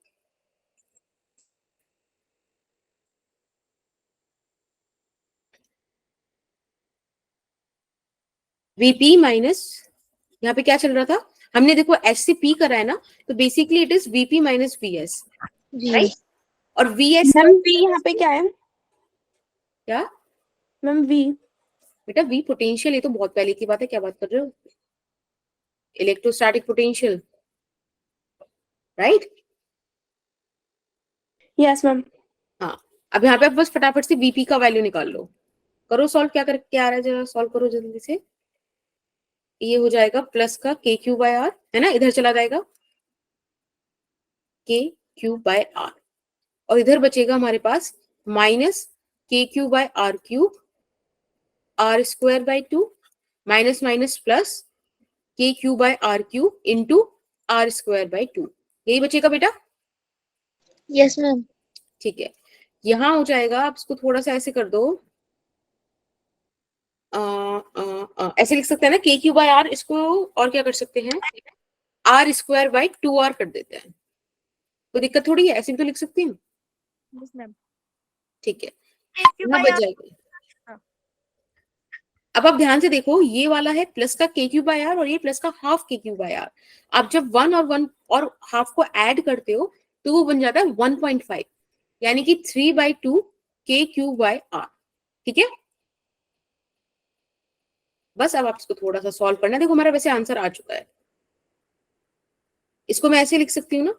VP माइनस, यहाँ पे क्या चल रहा था? हमने देखो S से P करा है ना, तो basically it is VP minus VS, right? और VS मैम V यहाँ पे क्या है? क्या मैम V बेटा? V पोटेंशियल, ये तो बहुत पहले की बात है, क्या बात कर रहे हो? Electrostatic potential, right? Yes ma'am. हाँ, अब यहाँ पे आप बस फटाफट से VP का वैल्यू निकाल लो, करो सॉल्व, क्या आ रहा है जरा सॉल्व करो जल्दी से। ये हो जाएगा प्लस का KQ/R, है ना, इधर चला जाएगा KQ/R, और इधर बचेगा हमारे पास minus KQ/R³ R² 2 minus minus plus KQ/R³ into R² 2, यही बचेगा बेटा? Yes ma'am. ठीक है, यहां हो जाएगा, आप इसको थोड़ा सा ऐसे कर दो, ऐसे लिख सकते हैं ना KQ/R, इसको और क्या कर सकते हैं, R² 2R कर देते हैं, कोई दिक्कत थोड़ी है, ऐसे भी तो लिख सकती हूँ। Yes ma'am. ठीक है, यहाँ बच जाएगा। अब आप ध्यान से देखो, ये वाला है प्लस का KQ/R और ये प्लस का हाफ KQ/R। आप जब 1 और 1 और हाफ को ऐड करते हो तो वो बन जाता है 1.5, यानी कि 3/2 KQ/R। ठीक है, बस अब आप इसको थोड़ा सा सॉल्व करना है। देखो हमारा वैसे आंसर आ चुका है, इसको मैं ऐसे लिख सकती हूँ ना,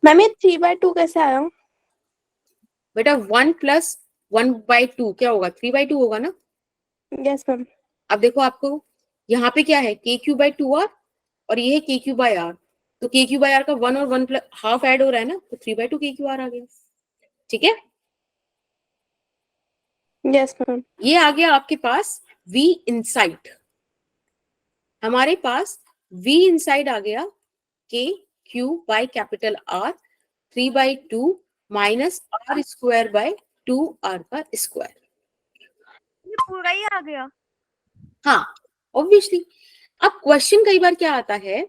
मैम ये 3/2 कैसे आया? बेटा 1 + 1/2 क्या होगा? 3/2 होगा ना। Yes ma'am. अब देखो आपको यहाँ पे क्या है, KQ/2R और ये है KQ/R, तो KQ/R का 1 और 1 हाफ ऐड हो रहा है ना, तो 3/2 KQR आ गया। ठीक है, यस मैम। ये आ गया आपके पास V इनसाइड, हमारे पास V इनसाइड आ गया KQ/R 3/2 माइनस R²/2R का स्क्वायर। ये पूरा ही आ गया। हाँ ऑब्वियसली। अब क्वेश्चन कई बार क्या आता है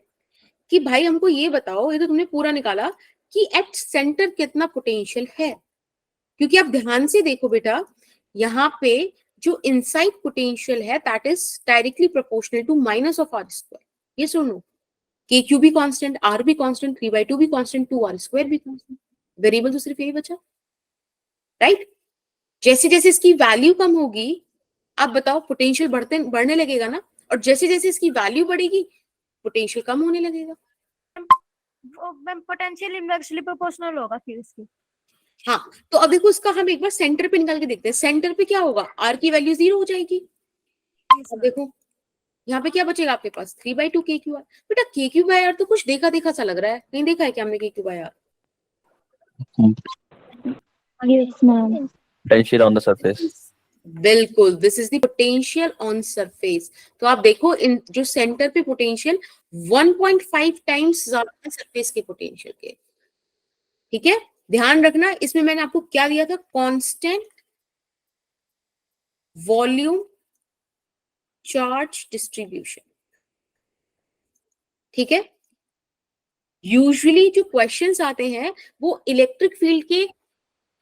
कि भाई हमको ये बताओ, ये तो तुमने पूरा निकाला कि एट सेंटर कितना पोटेंशियल है, क्योंकि आप ध्यान से देखो बेटा, यहाँ पे जो इनसाइड पोटेंशियल है that is directly proportional to minus of R²। ये सुनो, KQ भी कांस्टेंट, R भी कांस्टेंट, 3/2 भी कांस्टेंट, 2R² भी कांस्टेंट, वेरिएबल तो सिर्फ यही बचा, राइट? जैसे जैसे इसकी वैल्यू कम होगी, आप बताओ पोटेंशियल बढ़ने लगेगा ना, और जैसे जैसे इसकी वैल्यू बढ़ेगी पोटेंशियल कम होने लगेगा। वो मैम पोटेंशियल इनवर्सली प्रोपोर्शनल होगा फिर इसकी। हाँ, तो अब देखो इसका हम एक बार सेंटर पे निकाल के देखते हैं, सेंटर पे क्या होगा, R की वैल्यू 0 हो जाएगी। अब देखो यहाँ पे क्या बचेगा आपके पास, 3/2 KQR। बेटा KQ/R तो कुछ देखा देखा सा लग रहा है, नहीं देखा है क्या हमने KQ/R? Yes ma'am. Potential on the surface. बिल्कुल, this is the potential on surface. तो आप देखो इन जो सेंटर पे पोटेंशियल 1.5 टाइम्स ज्यादा है सरफेस के पोटेंशियल के। ठीक है, ध्यान रखना, इसमें मैंने आपको क्या दिया था, कांस्टेंट वॉल्यूम चार्ज डिस्ट्रीब्यूशन। ठीक है, यूजुअली जो क्वेश्चंस आते हैं वो इलेक्ट्रिक फील्ड के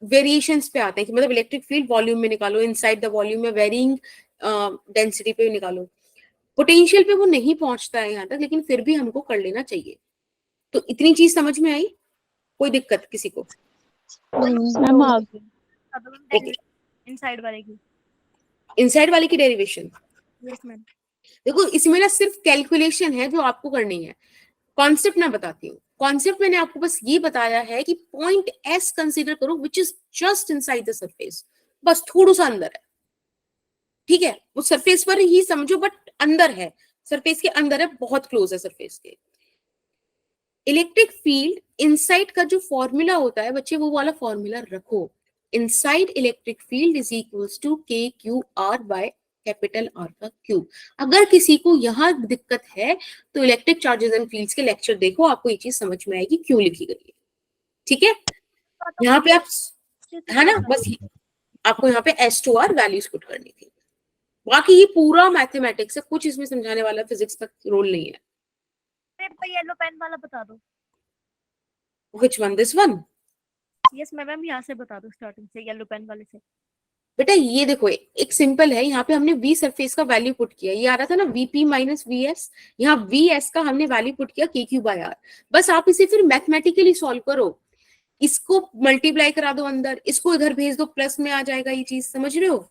वेरिएशंस पे आते हैं, कि मतलब इलेक्ट्रिक फील्ड वॉल्यूम में निकालो, इनसाइड द वॉल्यूम में वेरिंग डेंसिटी पे निकालो। पोटेंशियल पे वो नहीं पहुंचता है यहाँ तक, लेकिन फिर भी हमको कर लेना चाहिए। तो इतनी चीज समझ में आई, कोई दिक्कत किसी को? मैम आ गई। इनसाइड वाले की। इनसाइड वाले की डेरिवेशन यस मैम। देखो, इसमें ना सिर्फ कैलकुलेशन है जो आपको करनी है, कॉन्सेप्ट मैं बताती हूँ। कॉन्सेप्ट मैंने आपको बस ये बताया है कि पॉइंट एस कंसीडर करो which is just inside the surface, बस थोड़ा सा अंदर है, ठीक है, वो सरफेस पर ही समझो बट अंदर है, सरफेस के अंदर है, बहुत क्लोज है सरफेस के। इलेक्ट्रिक फील्ड इनसाइड का जो फॉर्मूला होता है बच्चे, वो वाला फॉर्मूला रखो, inside electric field is equals to k q r by capital R का क्यूब। अगर किसी को यहाँ दिक्कत है तो इलेक्ट्रिक चार्जेस एंड फील्ड्स के लेक्चर देखो, आपको ये चीज समझ में आएगी क्यों लिखी गई है, ठीक है। यहाँ पे आप, है ना, बस आपको यहाँ पे S to R values put करनी थी, बाकी ये पूरा मैथमेटिक्स है, कुछ इसमें समझाने वाला फिजिक्स का रोल नहीं है। येलो पेन वाला बता दो। Which one? This one? Yes ma'am, यहाँ से बता दो, स्टार्टिंग से येलो पेन वाले से। बेटा ये देखो, एक सिंपल है, यहाँ पे हमने v सरफेस का वैल्यू पुट किया, ये आ रहा था ना vp माइनस vs, यहाँ vs का हमने वैल्यू पुट किया kq बाय r। बस आप इसे फिर मैथमेटिकली सॉल्व करो, इसको मल्टीप्लाई करा दो अंदर, इसको इधर भेज दो, प्लस में आ जाएगा, ये चीज समझ रहे हो?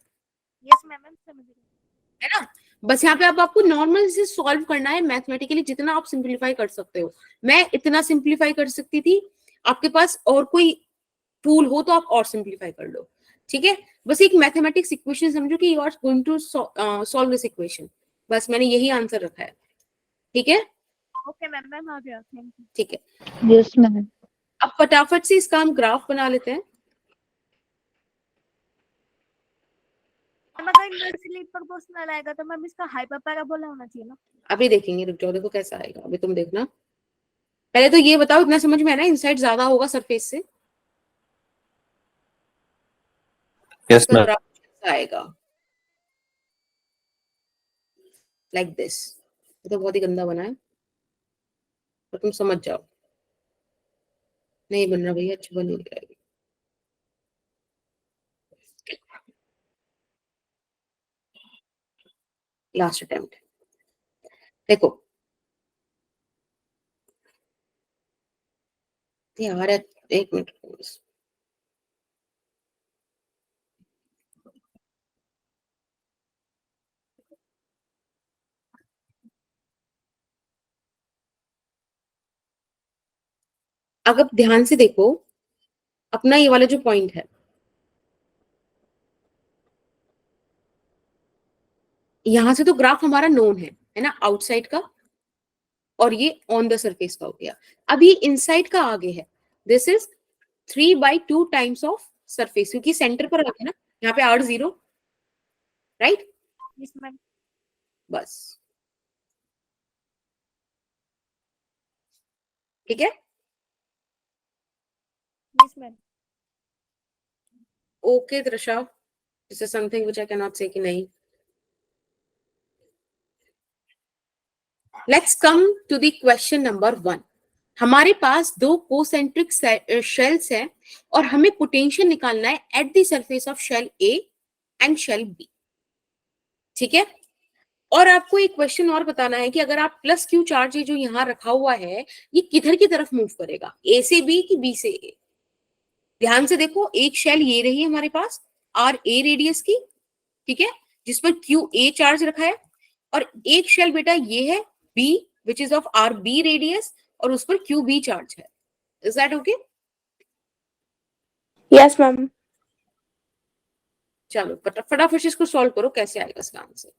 यस मैम समझ रही हूँ। है ना, बस यहाँ पे आपको नॉर्मल से सॉल्व करना है मैथमेटिकली, जितना आप सिंप्लीफाई कर सकते हो। मैं इतना सिंप्लीफाई कर सकती थी, आपके पास और कोई टूल हो तो आप और सिंप्लीफाई कर लो, ठीक है। बस एक मैथमेटिक्स इक्वेशन समझो कि you are going to solve this equation, बस मैंने यही आंसर रखा है, ठीक है। ओके मैम, मैम आ गया, थैंक यू। ठीक है, यस मैम। अब फटाफट से इसका हम ग्राफ बना लेते हैं। अगर इनवर्सली प्रोपोर्शनल आएगा तो मैम इसका हाइपर पैराबोला होना चाहिए ना। अभी देखेंगे, रुक जाओ, देखो कैसा आएगा, अभी तुम देखना। पहले तो ये बताओ, इतना समझ में है ना, इनसाइड ज्यादा होगा सरफेस से? Yes ma'am. आएगा लाइक दिस, तो बहुत ही गंदा बना है, तो तुम समझ जाओ। नहीं बन रहा भैया, अच्छा बन नहीं रहा है। लास्ट अटेम्प्ट, देखो यार, एक मिनट, अगर ध्यान से देखो अपना ये वाला जो पॉइंट है, यहां से तो ग्राफ हमारा नोन है ना, आउटसाइड का, और ये ऑन द सरफेस का हो गया। अब ये इनसाइड का आगे है, this is 3/2 times of surface, क्योंकि सेंटर पर रखे ना, यहाँ पे r0, राइट? Yes ma'am. बस ठीक है, yes ma'am. Okay Trisha, this is something which I can not say कि नहीं। Let's come to the question number 1। हमारे पास दो कोसेंट्रिक शेल्स हैं और हमें पोटेंशियल निकालना है at the surface of shell A and shell B, ठीक है। और आपको एक क्वेश्चन और बताना है कि अगर आप प्लस क्यू चार्ज जो यहाँ रखा हुआ है, ये किधर की तरफ मूव करेगा, ए से बी कि बी से ए? ध्यान से देखो, एक शेल ये रही है हमारे पास आर ए रेडियस की, ठीक है, जिस पर क्यू ए चार्ज रखा है, और एक शेल बेटा ये है B which is of R B radius, और उस पर क्यू बी चार्ज है। Is that okay? Yes ma'am. चलो फटाफट से इसको सॉल्व करो, कैसे आएगा इसका आंसर।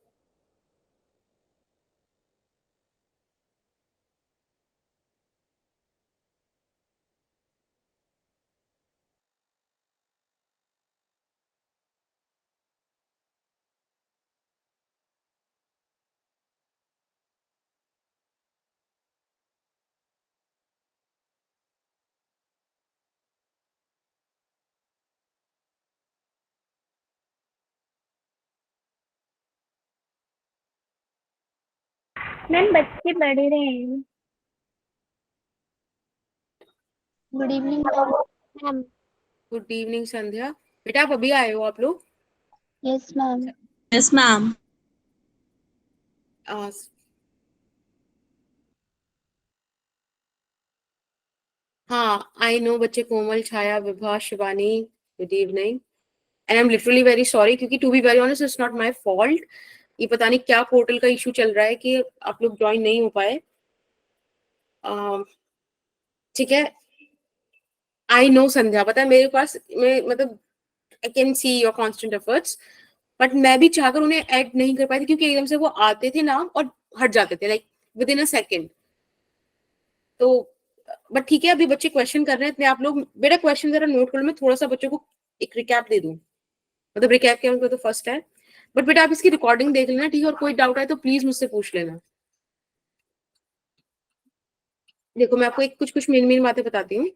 मैम बच्चे पढ़ रहे हैं। Good evening ma'am. Good evening Sandhya, बेटा आप अभी आए हो आप लोग? Yes ma'am. Yes ma'am. हाँ आई नो बच्चे, Komal, Chhaya, Vibha, Shivani, good evening, and I am literally very sorry, क्योंकि to be very honest it's not my fault, ये पता नहीं क्या पोर्टल का इशू चल रहा है कि आप लोग ज्वाइन नहीं हो पाए। ठीक है, आई नो संध्या, पता है मेरे पास, मैं मतलब I can see your constant efforts, but मैं भी चाहकर उन्हें ऐड नहीं कर पाई थी क्योंकि एकदम से वो आते थे नाम और हट जाते थे like with in a second. तो बट ठीक है, अभी बच्चे क्वेश्चन कर रहे हैं, इतने आप लोग बेटा क्वेश्चन जरा नोट कर लो, मैं थोड़ा सा बच्चों को एक रिकैप दे दूं, मतलब रिकैप क्या उनको तो फर्स्ट है, बट बेटा आप इसकी रिकॉर्डिंग देख लेना, ठीक है, और कोई डाउट आए तो प्लीज मुझसे पूछ लेना। देखो मैं आपको एक कुछ कुछ मेन बातें बताती हूँ।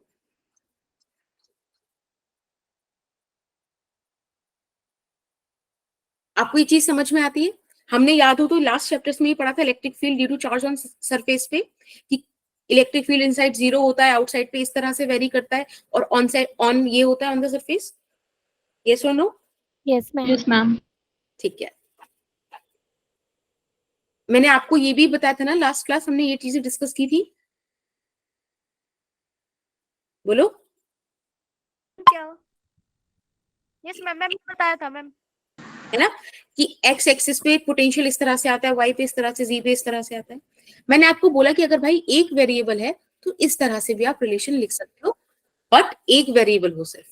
आपको ये चीज समझ में आती है? हमने याद हो तो लास्ट चैप्टर्स में ही पढ़ा था electric field due to charge on surface पे, कि इलेक्ट्रिक फील्ड इनसाइड 0 होता है, आउटसाइड पे इस तरह से वेरी करता है, और ऑन साइड ऑन ये होता है ऑन द सरफेस। यस और no? Yes ma'am. Yes, ma'am. ठीक है, मैंने आपको ये भी बताया था ना लास्ट क्लास, हमने ये चीजें डिस्कस की थी, बोलो। क्या? यस मैम, मैम बताया था मैम, है ना, कि एक्स एक्सिस पे पोटेंशियल इस तरह से आता है, वाई पे इस तरह से, जी पे इस तरह से आता है। मैंने आपको बोला कि अगर भाई एक वेरिएबल है तो इस तरह से भी आप रिलेशन लिख सकते हो, बट एक वेरिएबल हो सिर्फ,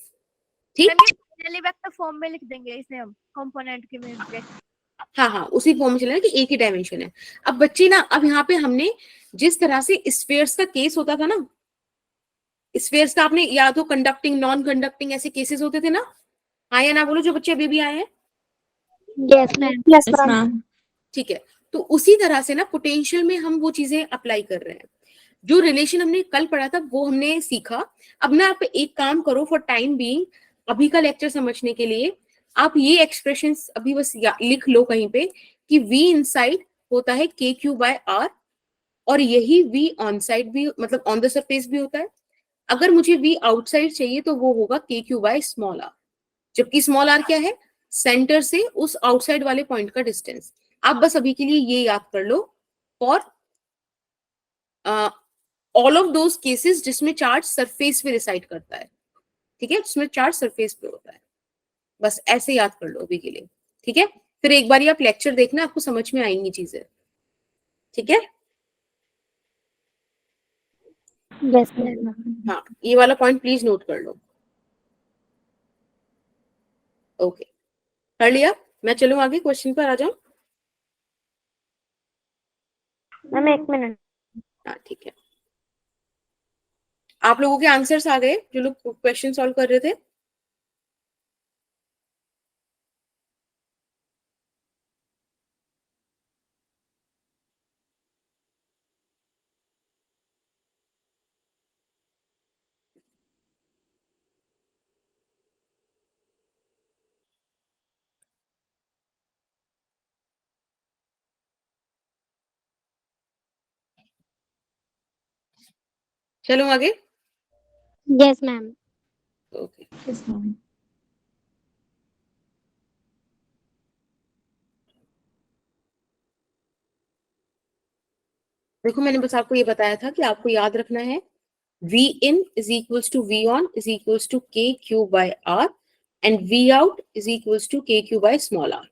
ठीक। फाइनली वेक्टर फॉर्म में लिख देंगे इसे हम कंपोनेंट के में। हाँ, उसी फॉर्म में चला कि एक ही डायमेंशन है। अब बच्चे ना, अब यहाँ पे हमने जिस तरह से स्फीयर्स का केस होता था ना, स्फीयर्स का आपने याद हो, कंडक्टिंग, नॉन कंडक्टिंग, ऐसे केसेस होते थे ना, हाँ या ना बोलो जो बच्चे अभी भी आए हैं। Yes ma'am. Yes, ma'am. ठीक है, तो उसी तरह से ना पोटेंशियल में हम वो चीजें अप्लाई कर रहे हैं। जो रिलेशन हमने कल पढ़ा था वो हमने सीखा। अब ना आप एक काम करो, फॉर टाइम बीइंग, अभी का लेक्चर समझने के लिए आप ये एक्सप्रेशंस अभी बस लिख लो कहीं पे, कि v इनसाइड होता है k क्यू बाय r, और यही v ऑन साइड भी, मतलब ऑन द सरफेस भी होता है। अगर मुझे v आउटसाइड चाहिए तो वो होगा k Q by small r, जबकि स्मॉल r क्या है, सेंटर से उस आउटसाइड वाले पॉइंट का डिस्टेंस। आप बस अभी के लिए ये याद कर लो, for all of those cases जिसमें चार्ज सरफेस पे रिसाइड करता है, ठीक है, जिसमें चार्ज सरफेस पे होता है, बस ऐसे याद कर लो अभी के लिए, ठीक है। फिर एक बार आप लेक्चर देखना, आपको समझ में आएंगी चीजें, ठीक है। Yes ma'am. हाँ, ये वाला पॉइंट प्लीज नोट कर लो। ओके, कर लिया? मैं चलूं आगे, क्वेश्चन पर आ जाऊं? मैम एक मिनट। हाँ ठीक है, आप लोगों के आंसर्स आ गए जो लोग क्वेश्चन सॉल्व कर रहे थे? चलो आगे। Yes ma'am. Okay, Yes, ma'am. देखो मैंने बस आपको ये बताया था कि आपको याद रखना है V in is equals to V on is equals to K Q by R and V out is equals to K Q by small r,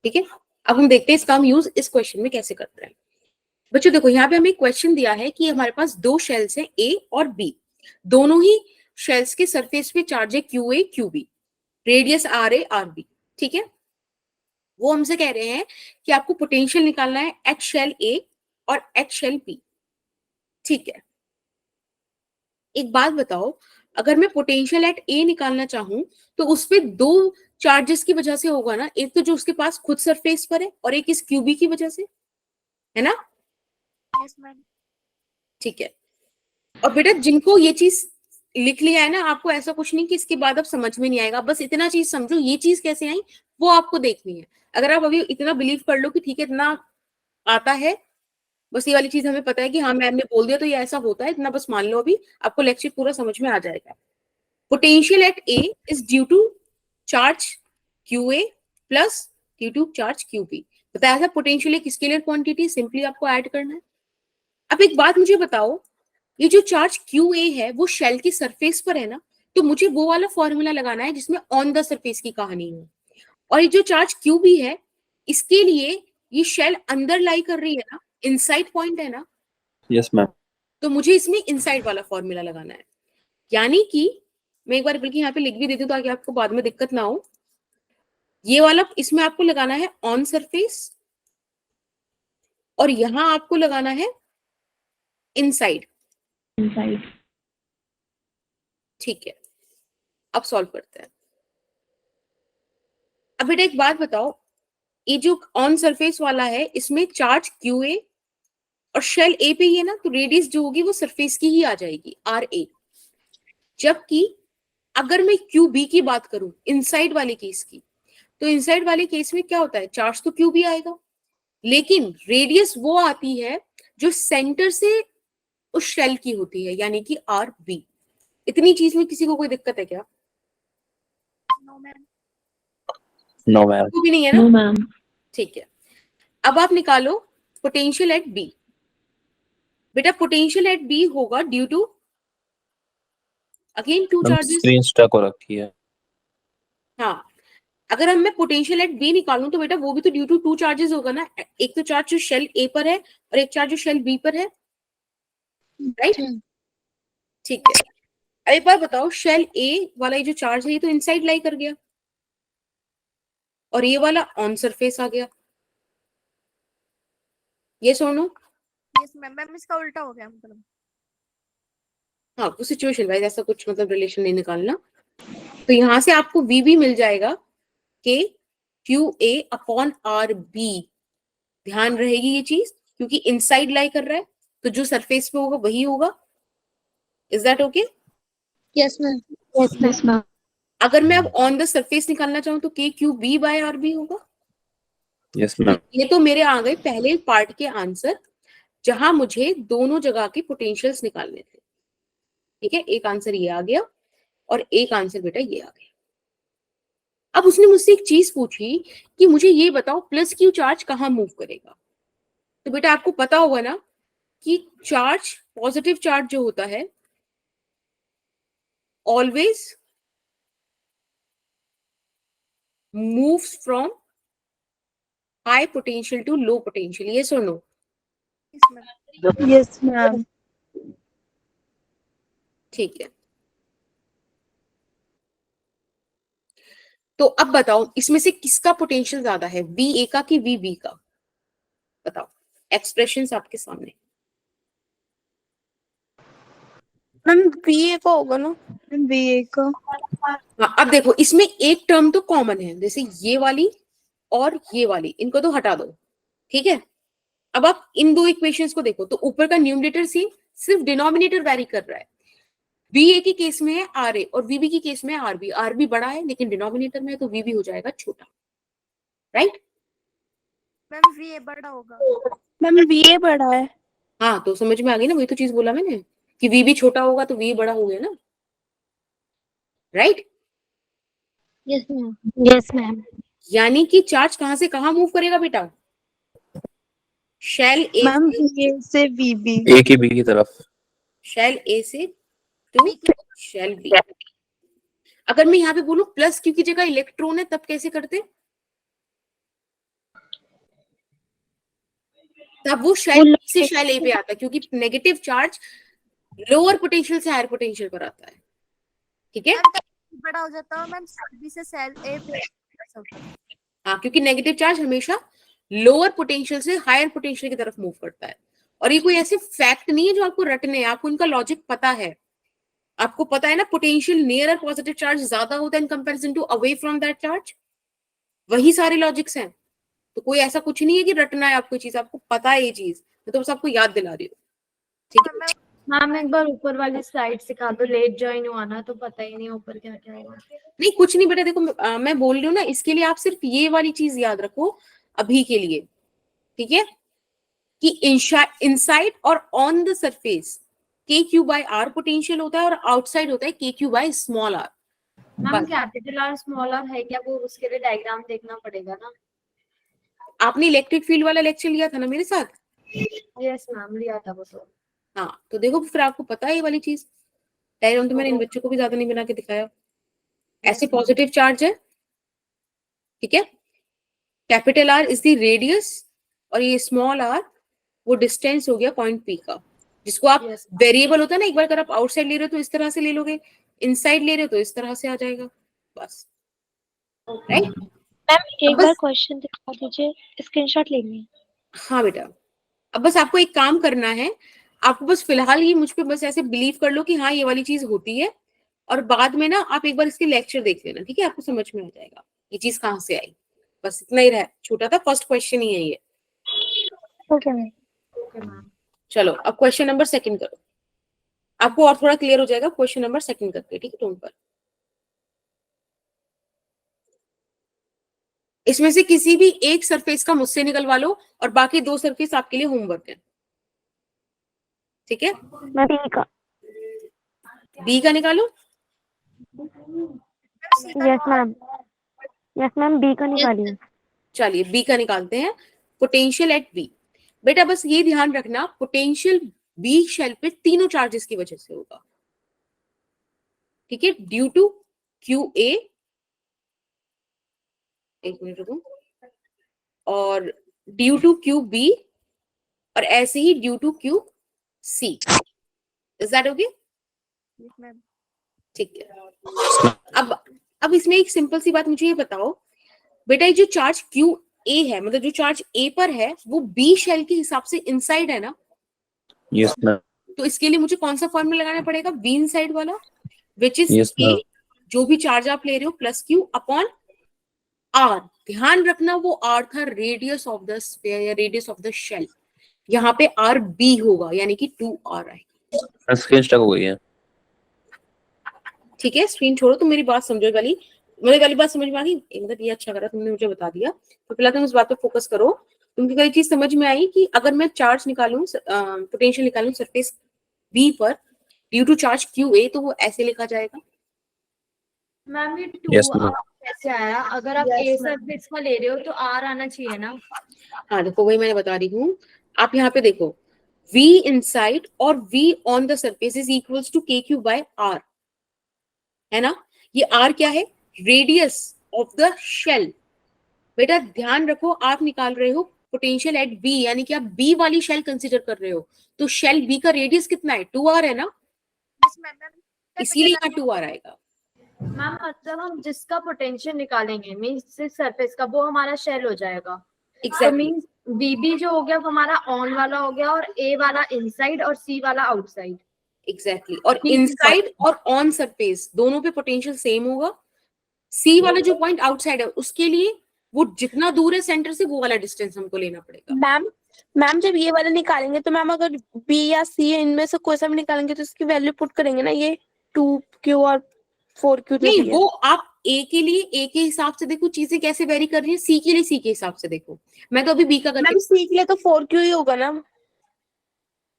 ठीक है। अब हम देखते हैं इसका हम यूज इस क्वेश्चन में कैसे करते हैं। बच्चों देखो यहाँ पे हमें क्वेश्चन दिया है कि हमारे पास दो शेल्स हैं A और B, दोनों ही शेल्स के सरफेस पे चार्ज है QA QB, radius RA RB, ठीक है। वो हमसे कह रहे हैं कि आपको पोटेंशियल निकालना है एट शेल A और एट शेल B, ठीक है। एक बात बताओ, अगर मैं पोटेंशियल एट ए निकालना चाहूं तो उस पे दो चार्जेस की वजह से होगा ना, एक तो जो उसके पास खुद सरफेस पर है और एक इस क्यूबी की वजह से, है ना? Yes ma'am. ठीक है, और बेटा जिनको ये चीज लिख लिया है ना, आपको ऐसा कुछ नहीं कि इसके बाद अब समझ में नहीं आएगा, बस इतना चीज समझो ये चीज कैसे आई वो आपको देखनी है। अगर आप अभी इतना बिलीव कर लो कि ठीक है इतना आता है, बस ये वाली चीज हमें पता है कि हाँ मैम ने बोल दिया तो ये ऐसा होता है, इतना बस मान लो, अभी आपको लेक्चर पूरा समझ में आ जाएगा। Potential at A is due to charge QA plus due to charge QB। बताया था पोटेंशियल एक स्केलर क्वांटिटी, सिंपली आपको ऐड करना है। अब एक बात मुझे बताओ, ये जो चार्ज QA है वो शेल की सरफेस पर है ना, तो मुझे वो वाला फॉर्मूला लगाना है जिसमें ऑन द सरफेस की कहानी हो, और ये जो चार्ज QB है इसके लिए ये शेल अंदर लाई कर रही है ना, इनसाइड पॉइंट है ना। Yes, ma'am. तो मुझे इसमें इनसाइड वाला फॉर्मूला लगाना है, यानी कि मैं एक बार बल्कि यहाँ पे लिख भी देती हूँ ताकि आपको बाद में दिक्कत ना हो। ये वाला इसमें आपको लगाना है ऑन सरफेस और यहां आपको लगाना है इनसाइड। Inside. ठीक है, अब सॉल्व करते हैं। अब बेटा एक बात बताओ, ये जो ऑन सरफेस वाला है इसमें चार्ज क्यू ए और शेल ए पे ही है ना, तो रेडियस जो होगी वो सरफेस की ही आ जाएगी आर ए। जबकि अगर मैं क्यू बी की बात करूं इनसाइड वाले केस की, तो इनसाइड वाले केस में क्या होता है, चार्ज तो क्यू बी आएगा लेकिन रेडियस वो आती है जो सेंटर से उस शेल की होती है, यानी कि आर बी। इतनी चीज में किसी को कोई दिक्कत है क्या? No ma'am. No ma'am. भी नहीं है ना? No, ma'am. ठीक है, अब आप निकालो पोटेंशियल एट बी। बेटा पोटेंशियल एट बी होगा due to again two charges. Screen stuck हो रखी है। हाँ, अगर हम मैं पोटेंशियल एट बी निकालूं तो बेटा वो भी तो ड्यू टू टू चार्जेस होगा ना। एक तो चार्ज जो शेल ए पर है और एक चार्ज जो शेल बी पर है, राइट? ठीक है, अब एक बार बताओ, शेल ए वाला ये जो चार्ज है ये तो इनसाइड लाई कर गया और ये वाला ऑन सरफेस आ गया। ये सुनो, यस मैम। मैम इसका उल्टा हो गया मतलब। हाँ कुछ सिचुएशन वाइज ऐसा कुछ मतलब रिलेशन नहीं निकालना। तो यहां से आपको वी भी मिल जाएगा कि Q A upon R B. ध्यान रहेगी ये चीज, क्योंकि इनसाइड लाई कर रहा है तो जो सरफेस पे होगा वही होगा। Is that okay? Yes ma'am. Yes, ma'am. अगर मैं अब ऑन द सरफेस निकालना चाहूं तो k q b by r b होगा। Yes ma'am. ये तो मेरे आ गए पहले पार्ट के आंसर, जहां मुझे दोनों जगह के पोटेंशियल्स निकालने थे। ठीक है, एक आंसर ये आ गया और एक आंसर बेटा ये आ गया। अब उसने मुझसे एक चीज पूछी कि मुझे ये बताओ प्लस क्यू चार्ज कहाँ मूव करेगा। तो बेटा आपको पता होगा ना कि चार्ज, पॉजिटिव चार्ज जो होता है always moves from high potential to low potential. ये सुनो, यस मैम। Yes, ma'am. ठीक है। तो अब बताओ इसमें से किसका पोटेंशियल ज्यादा है, वी ए का कि वी बी का? बताओ, एक्सप्रेशंस आपके सामने। मैम बीए का होगा ना? BA का. हाँ, अब देखो इसमें एक टर्म तो कॉमन है, जैसे ये वाली और ये वाली, इनको तो हटा दो। ठीक है, अब आप इन दो इक्वेशंस को देखो तो ऊपर का न्यूमरेटर सी, सिर्फ डिनोमिनेटर वेरी कर रहा है। बीए के केस में है आर ए और वीबी के केस में है आरबी। आरबी बड़ा है लेकिन डिनोमिनेटर में है तो वीबी हो जाएगा छोटा, राइट? मैम वी बड़ा होगा। मैम बीए बड़ा है। हाँ तो समझ में आ गई ना, वही तो चीज बोला मैंने कि वीबी छोटा होगा तो वी बड़ा हो गया ना, right? Yes ma'am. Yes ma'am. यानी कि चार्ज कहां से कहां मूव करेगा बेटा? शेल ए मैम BA से VB. ए की बी की तरफ। शेल ए से टू शेल बी। अगर मैं यहाँ पे बोलूं प्लस क्यू की जगह इलेक्ट्रॉन है तब कैसे करते? तब वो शेल बी से शेल ए पे आता है, क्योंकि नेगेटिव चार्ज लोअर पोटेंशियल से हायर पोटेंशियल पर आता है। ठीक है, बड़ा हो जाता है मैम, बी से सेल ए पे। हाँ क्योंकि नेगेटिव चार्ज हमेशा लोअर पोटेंशियल से हायर पोटेंशियल की तरफ मूव करता है। और ये कोई ऐसे फैक्ट नहीं है जो आपको रटने हैं, आपको इनका लॉजिक पता है। आपको पता है ना, पोटेंशियल नियर पॉजिटिव चार्ज ज्यादा होता है in comparison to away from that charge. वही सारे लॉजिक्स हैं, तो कोई ऐसा कुछ नहीं है कि रटना है आपको चीज, आपको पता है ये चीज, मैं तो बस आपको याद दिला रही हूँ। ठीक है, मैम एक बार ऊपर वाली स्लाइड सिखा दो, लेट ज्वाइन हुआ ना तो पता ही नहीं ऊपर क्या क्या है। नहीं कुछ नहीं बेटा, देखो मैं बोल रही हूँ ना, इसके लिए आप सिर्फ ये वाली चीज याद रखो अभी के लिए। ठीक है, कि इनसाइड और on the surface K Q by R potential होता है और आउटसाइड होता है K Q by small R. Ma'am capital R small R है क्या, वो उसके लिए डायग्राम देखना पड़ेगा ना? आपने इलेक्ट्रिक फील्ड वाला लेक्चर लिया था ना मेरे साथ? यस मैम लिया था वो तो। हाँ तो देखो फिर आपको पता है ये वाली चीज। डायग्राम तो मैंने इन बच्चों को भी ज्यादा नहीं बना के दिखाया। ऐसे पॉजिटिव चार्ज है, ठीक है, capital R is the radius और ये स्मॉल आर वो डिस्टेंस हो गया पॉइंट पी का। जिसको आप वेरिएबल होता है ना, एक बार अगर आप आउटसाइड ले रहे हो तो इस तरह से ले लोगे, इनसाइड ले रहे हो तो इस तरह से आ जाएगा, बस। राइट मैम एक बार क्वेश्चन दिखा दीजिए, स्क्रीनशॉट लेनी है। हाँ बेटा, अब बस आपको एक काम करना है, आपको बस फिलहाल ये मुझ पे बस ऐसे बिलीव कर लो कि हाँ ये वाली चीज होती है, और बाद में ना आप एक बार इसके लेक्चर देख लेना, ठीक है, आपको समझ में आ जाएगा ये चीज कहाँ से आई। बस इतना ही रहा, छोटा था, फर्स्ट क्वेश्चन ही है ये। Okay ma'am. चलो अब क्वेश्चन नंबर 2 करो, आपको और थोड़ा क्लियर हो जाएगा क्वेश्चन नंबर 2 करके, ठीक है। टोन पर इसमें से किसी भी एक सरफेस का मुझसे निकलवा लो और बाकी 2 सरफेस आपके लिए होमवर्क है, ठीक है। मैं बी का निकालो। यस मैम बी का निकालिए। चलिए बी का निकालते हैं। पोटेंशियल एट बी, बेटा बस ये ध्यान रखना, पोटेंशियल बी शेल पे तीनों चार्जेस की वजह से होगा, ठीक है। ड्यू टू क्यू ए, एक मिनट रुको, और ड्यू टू क्यू बी, और ऐसे ही due to Q c. Is that okay? ठीक है। अब इसमें एक सिंपल सी बात मुझे ये बताओ बेटा, ये जो चार्ज क्यू ए है, मतलब जो चार्ज ए पर है, वो बी शेल के हिसाब से इनसाइड है ना? Yes ma'am. तो इसके लिए मुझे कौन सा फॉर्मूला लगाना पड़ेगा? बी इनसाइड वाला, विच इज Yes, के, ma'am. जो भी चार्ज आप ले रहे हो प्लस क्यू अपॉन आर। ध्यान रखना वो आर था रेडियस ऑफ द स्फीयर या रेडियस ऑफ द शेल, यहाँ पे आर बी होगा, यानी कि 2r आएगी। स्क्रीन स्टक हो गई है। ठीक है, स्क्रीन छोड़ो, तुम मेरी बात समझो वाली, मेरी वाली बात समझ में आ गई? मतलब ये अच्छा करा तुमने मुझे बता दिया, तो फिलहाल तुम उस बात पे फोकस करो। तुमको कई चीज समझ में आई कि अगर मैं चार्ज निकालूं, पोटेंशियल निकालूं सरफेस बी पर due to charge Q A, तो वो ऐसे लिखा जाएगा। मैम ये Yes, 2 ma'am. कैसे आया? अगर आप ए सरफेस का ले रहे हो तो आर आना चाहिए ना? हाँ देखो, वही मैंने बता रही हूँ, आप यहाँ पे देखो, v इनसाइड और v on the surface is equals to k Q by r, है ना? ये r क्या है? Radius of the shell. बेटा ध्यान रखो, आप निकाल रहे हो पोटेंशियल एट b, यानी कि आप b वाली शेल कंसीडर कर रहे हो, तो शेल b का रेडियस कितना है? 2r है ना, इसीलिए यहाँ 2r आएगा। मैम मतलब हम जिसका पोटेंशियल निकालेंगे मींस जिस सरफेस का, वो हमारा शेल हो जाएगा। तो एग्जैक्टली, मींस बीबी जो हो गया वो हमारा ऑन वाला हो गया, और ए वाला इनसाइड और सी वाला आउटसाइड। एग्जैक्टली। और इनसाइड और ऑन सरफेस दोनों पे पोटेंशियल सेम होगा। सी वाला जो पॉइंट आउटसाइड है, उसके लिए वो जितना दूर है सेंटर से, वो वाला डिस्टेंस हमको लेना पड़ेगा। मैम जब ये वाला निकालेंगे तो मैम अगर बी या सी इनमें से कोई सा भी निकालेंगे तो इसकी वैल्यू पुट करेंगे ना, ये 2q और 4q नहीं, वो आप ए के लिए ए के हिसाब से देखो चीजें कैसे वेरी कर रही है, सी के लिए सी के हिसाब से देखो। मैं तो अभी बी का मैम सी के लिए तो 4q ही होगा ना?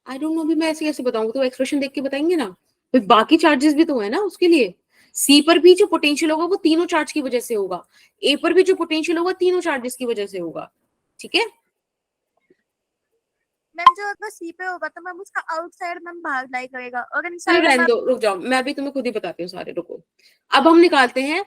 आई डोंट नो, अभी मैं ऐसे कैसे बताऊंगा, तो एक्सप्रेशन देख के बताएंगे ना, फिर बाकी चार्जेस भी तो है ना उसके लिए। सी पर भी जो पोटेंशियल होगा वो तीनों चार्ज की वजह से होगा, ए पर भी जो पोटेंशियल होगा तीनों चार्जेस की वजह से होगा, ठीक है। मैम जो अगर सी पे होगा तो मैम उसका आउटसाइड मैम बाहर लाई करेगा, और चलो इनसाइड रहने दो, रुक जाओ, मैं अभी तुम्हें खुद ही बताती हूँ सारे, रुको। अब हम निकालते हैं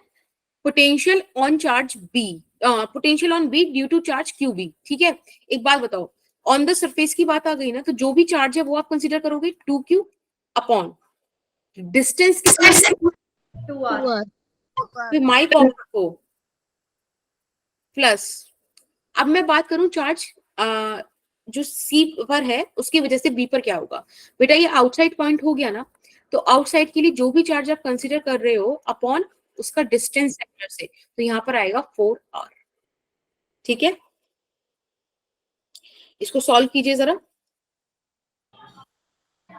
potential on charge B, potential on B due to charge Q B, ठीक है। एक बात बताओ, ऑन द सरफेस की बात आ गई ना, तो जो भी चार्ज है वो आप कंसीडर करोगे 2q अपॉन डिस्टेंस कितना है? 2r। फिर माई कॉम्प्लेक्स को प्लस, अब मैं बात करूं चार्ज जो सी पर है उसकी वजह से बी पर क्या होगा? बेटा ये आउटसाइड पॉइंट हो गया ना, तो आउटसाइड के लिए जो भी चार्ज आप कंसीडर कर रहे हो अपॉन उसका डिस्टेंस सेंटर से, तो यहाँ पर आएगा 4r, ठीक है। इसको सॉल्व कीजिए जरा,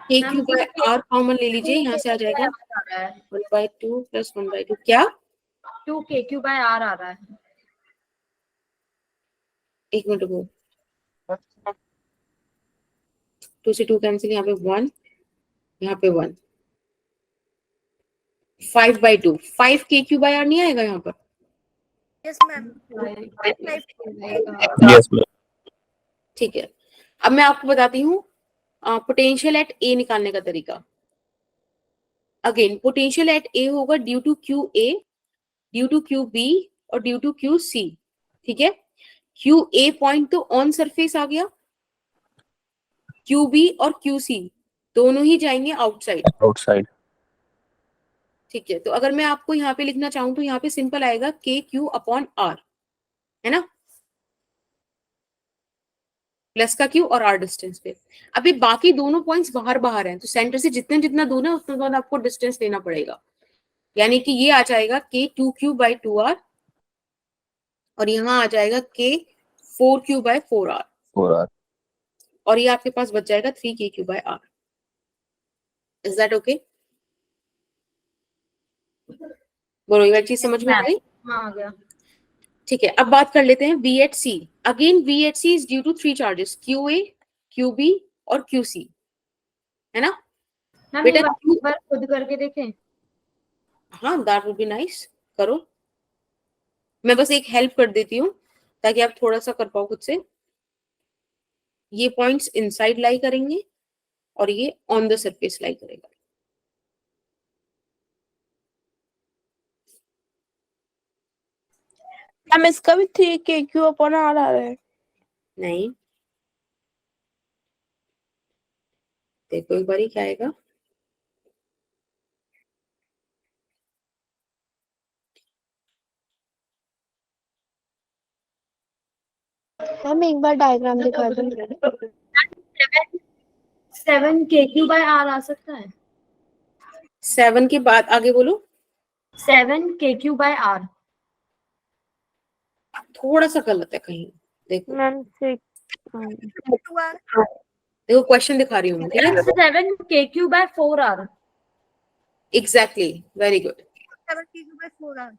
k Q by r common ले लीजिए, यहाँ से आ जाएगा 1/2 प्लस 1/2, क्या 2k बाय r आ रहा है। एक मिनट रुको, 2 से 2 कैंसिल, यहाँ पे 1, यहाँ पे 1, 5/2, 5 k बाय r नहीं आएगा यहाँ पर? Yes ma'am. Yes ma'am. ठीक है, अब मैं आपको बताती हूँ पोटेंशियल एट ए निकालने का तरीका। अगेन पोटेंशियल एट ए होगा due to Q A, due to Q B और ड्यू टू क्यू सी, ठीक है। क्यू ए पॉइंट तो ऑन सरफेस आ गया, क्यू बी और क्यू सी दोनों ही जाएंगे आउटसाइड। आउटसाइड। ठीक है, तो अगर मैं आपको यहाँ पे लिखना चाहूँ तो यहाँ पे सिंपल आएगा के क्यू अपॉन आर, है ना, प्लस का क्यू और आर डिस्टेंस पे। अभी बाकी दोनों पॉइंट्स बाहर बाहर हैं, तो सेंटर से जितना जितना दूर है उतना ज्यादा आपको डिस्टेंस लेना पड़ेगा। यानी कि ये आ जाएगा के 2q बाई 2r और यहाँ आ जाएगा के 4q बाई 4r 4r। और ये आपके पास बच जाएगा 3kq by r। Is that okay? बोलो, ये चीज समझ में आ गई? हाँ, आ गया। ठीक है, अब बात कर लेते हैं V at C। Again V at C is due to 3 charges, QA, QB और QC, है ना मैम बेटा? ये बात एक बार खुद करके देखें। हाँ, दैट वुड बी नाइस, करो। मैं बस एक हेल्प कर देती हूँ ताकि आप थोड़ा सा कर पाओ खुद से। ये पॉइंट्स इनसाइड लाई करेंगे और ये ऑन द सरफेस लाई करेगा। मैम इसका भी 3kq अपॉन r आ रहा है। नहीं, देखो एक बार ही क्या आएगा। मैम एक बार डायग्राम दिखा दो। 7kq बाय r आ सकता है। 7 के बाद आगे बोलो। 7kq bye r। थोड़ा सा गलत है कहीं, देखो मैम 6 देखो क्वेश्चन दिखा रही हूँ, ठीक है? 7kq by 4r। Exactly, very good, 7kq by 4r।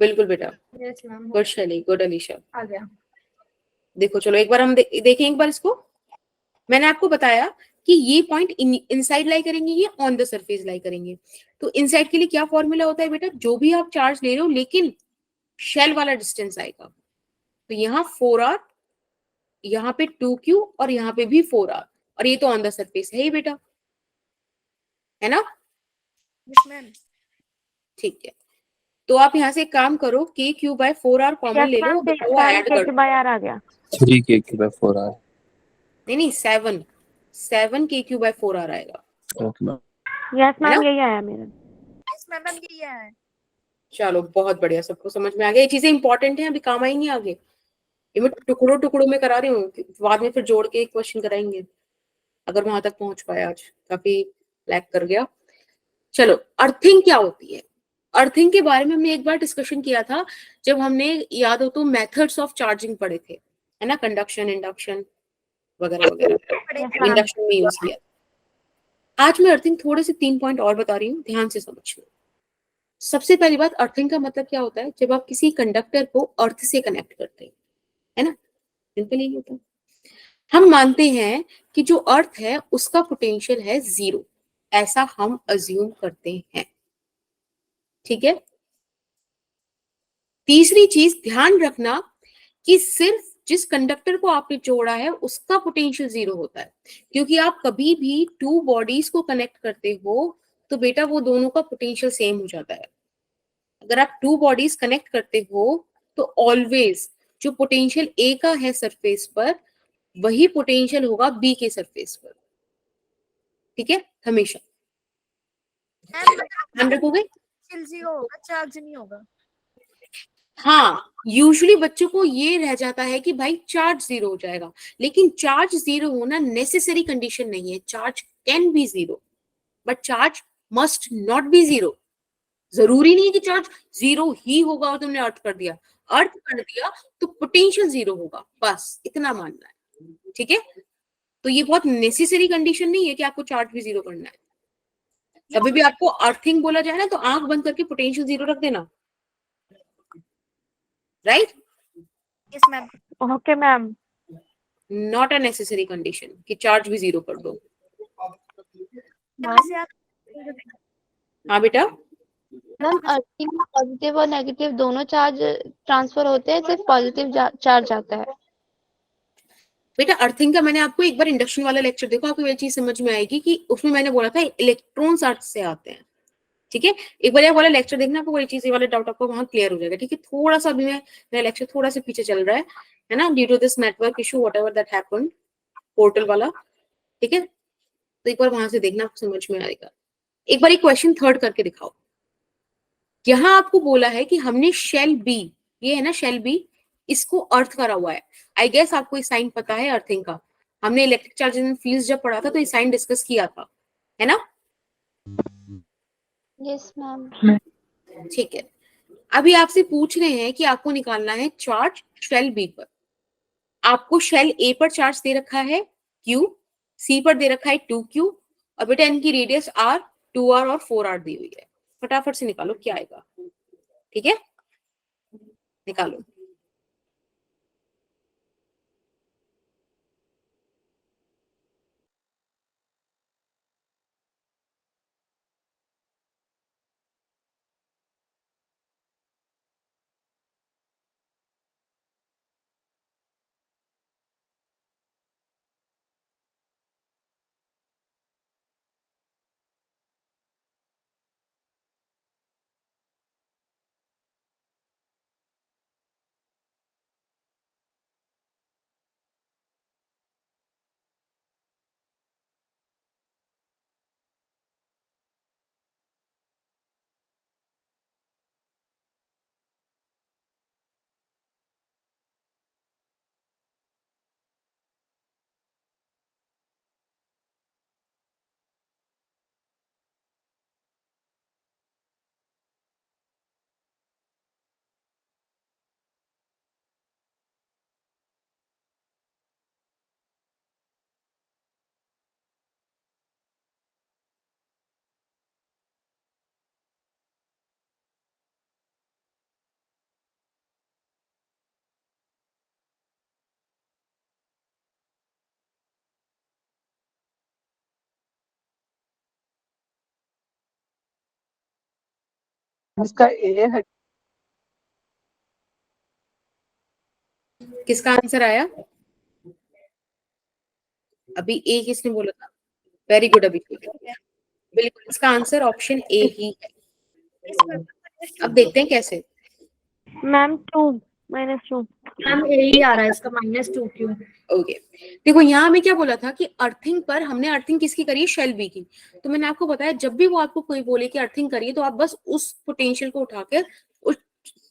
बिल्कुल बेटा, yes ma'am, good Shaili, good Alisha. आ गया। देखो चलो एक बार हम देखें एक बार इसको। मैंने आपको बताया कि ये पॉइंट इनसाइड लाई करेंगे, ये ऑन द सरफेस लाई करेंगे। तो इनसाइड के लिए क्या फॉर्मूला होता है बेटा? जो भी आप चार्ज ले रहे हो लेकिन शेल वाला डिस्टेंस आएगा। तो यहाँ 4r, यहाँ पे 2q और यहाँ पे भी 4r, और ये तो ऑन द सरफेस है ही बेटा, है ना? Yes ma'am. ठीक है, तो आप यहाँ से एक काम करो, के क्यू बाय 4r कॉमन ले लो, वो ऐड कर दो। आ गया। 3kq bye 4r। नहीं 7 के क्यू बाय 4r आएगा। Okay ma'am. यस है ना? मैम यही आया मेरा। यस मैम ये है। चलो बहुत बढ़िया, सबको समझ में आ गया। ये चीजें इंपॉर्टेंट हैं, अभी काम आएंगी आगे। ये मैं टुकड़ों टुकड़ों में करा रही हूँ, बाद में फिर जोड़ के एक क्वेश्चन कराएंगे, अगर वहां तक पहुंच पाए। आज काफी लैग कर गया। चलो, अर्थिंग क्या होती है? अर्थिंग के बारे में हमने एक बार डिस्कशन किया था जब हमने, याद हो तो, मेथड्स ऑफ चार्जिंग पढ़े थे, है ना, कंडक्शन, इंडक्शन वगैरह वगैरह, इंडक्शन में यूज किया। आज मैं अर्थिंग थोड़े से 3 पॉइंट और बता रही हूँ, ध्यान से समझना। सबसे पहली बात, अर्थिंग का मतलब क्या होता है? जब आप किसी कंडक्टर को अर्थ से कनेक्ट करते हैं, है ना, सिंपल ही होता है। हम मानते हैं कि जो अर्थ है उसका पोटेंशियल है 0, ऐसा हम अज्यूम करते हैं, ठीक है? तीसरी चीज ध्यान रखना कि सिर्फ जिस कंडक्टर को आपने जोड़ा है उसका पोटेंशियल 0 होता है, क्योंकि आप कभी भी 2 बॉडीज को कनेक्ट करते हो तो बेटा वो दोनों का पोटेंशियल सेम हो जाता है। अगर आप 2 बॉडीज कनेक्ट करते हो तो ऑलवेज जो पोटेंशियल ए का है सरफेस पर, वही पोटेंशियल होगा बी के सरफेस पर, ठीक है? हमेशा ध्यान रखोगे। जीरो होगा, चार्ज नहीं होगा। हाँ, यूजुअली बच्चों को ये रह जाता है कि भाई चार्ज 0 हो जाएगा, लेकिन चार्ज 0 होना नेसेसरी कंडीशन नहीं है। Charge can be 0 but charge must not be 0। जरूरी नहीं है कि चार्ज 0 ही होगा और तुमने अर्थ कर दिया। अर्थ कर दिया तो पोटेंशियल 0 होगा, बस इतना मानना है, ठीक है? तो ये बहुत नेसेसरी कंडीशन नहीं है कि आपको चार्ज भी 0 करना है। कभी भी आपको अर्थिंग बोला जाए ना तो आंख बंद करके पोटेंशियल 0 रख देना, right? Yes ma'am. Okay ma'am. Not a necessary condition कि चार्ज भी 0 कर दो। हाँ बेटा, मैम अर्थिंग में पॉजिटिव और नेगेटिव दोनों चार्ज ट्रांसफर होते हैं, सिर्फ पॉजिटिव चार्ज आता है? बेटा अर्थिंग का मैंने आपको एक बार इंडक्शन वाला लेक्चर देखो, आपको ये चीज समझ में आएगी कि उसमें मैंने बोला था इलेक्ट्रॉन्स अर्थ से आते हैं, ठीक है? एक बार ये वाला लेक्चर देखना, आपको वही चीज, ये वाला डाउट आपको वहां क्लियर हो जाएगा, ठीक है? थोड़ा सा अभी मेरा लेक्चर थोड़ा सा पीछे चल रहा है ना, due to this network issue whatever that happened, portal वाला, ठीक है? तो एक बार वहां से देखना, आपको समझ में आएगा। एक बार एक क्वेश्चन थर्ड करके दिखाओ। यहां आपको बोला है कि हमने शेल बी, ये है ना शेल बी, इसको अर्थ करा हुआ है। आई गेस आपको ये साइन पता है अर्थिंग का, हमने इलेक्ट्रिक चार्जेस एंड फील्ड्स जब पढ़ा था तो ये साइन डिस्कस किया था, है ना? Yes ma'am. ठीक है, अभी आपसे पूछ रहे हैं कि आपको निकालना है चार्ज शेल बी पर। आपको शेल ए पर चार्ज दे रखा है Q, सी पर दे रखा है 2Q, और बेटा इनकी रेडियस R, 2R और 4R दी हुई है। फटाफट से निकालो क्या आएगा, ठीक है? निकालो। इसका ए है। किसका आंसर आया? अभी ए किसने बोला था? वेरी गुड अभिषेक, बिल्कुल इसका आंसर ऑप्शन ए ही है। अब देखते हैं कैसे। मैम 2 -2 मैम यही आ रहा है इसका -2Q। ओके, देखो यहाँ हमें क्या बोला था कि अर्थिंग पर हमने अर्थिंग किसकी करी है? शेल बी की। तो मैंने आपको बताया जब भी वो आपको कोई बोले कि अर्थिंग करिए तो आप बस उस पोटेंशियल को उठाकर, उस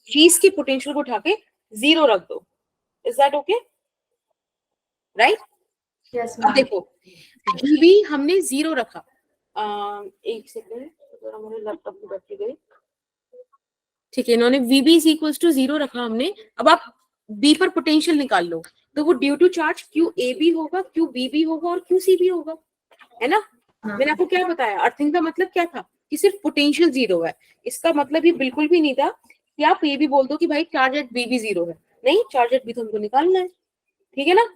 चीज की पोटेंशियल को उठा के 0 रख दो। Is that okay? Right? Yes अब देखो भी हमने 0 रखा। एक सेकेंड, मेरे लैपटॉप की बैटरी गई। ठीक है, इन्होंने VB इज इक्वल्स टू 0 रखा हमने। अब आप B पर पोटेंशियल निकाल लो, तो वो ड्यू टू चार्ज QAB होगा, QBB होगा और QC भी होगा, है ना? मैंने आपको क्या बताया, अर्थिंग का मतलब क्या था कि सिर्फ पोटेंशियल 0 है। इसका मतलब ये बिल्कुल भी नहीं था कि आप ये भी बोल दो कि भाई चार्ज एट B भी 0 है। नहीं, चार्ज एट B तो हमको निकालना है, ठीक है ना?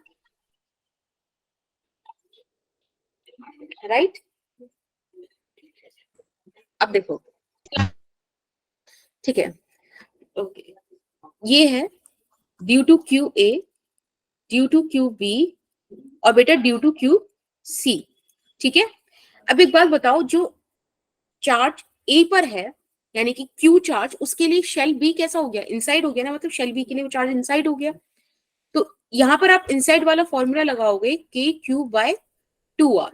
राइट? अब देखो, ठीक है, ओके, ये है due to QA, due to QB और बेटा ड्यू टू QC, ठीक है? अब एक बात बताओ, जो चार्ज A पर है यानी कि Q चार्ज, उसके लिए शेल B कैसा हो गया? इनसाइड हो गया ना, मतलब शेल B के लिए वो चार्ज इनसाइड हो गया। तो यहां पर आप इनसाइड वाला फॉर्मूला लगाओगे KQ/2R।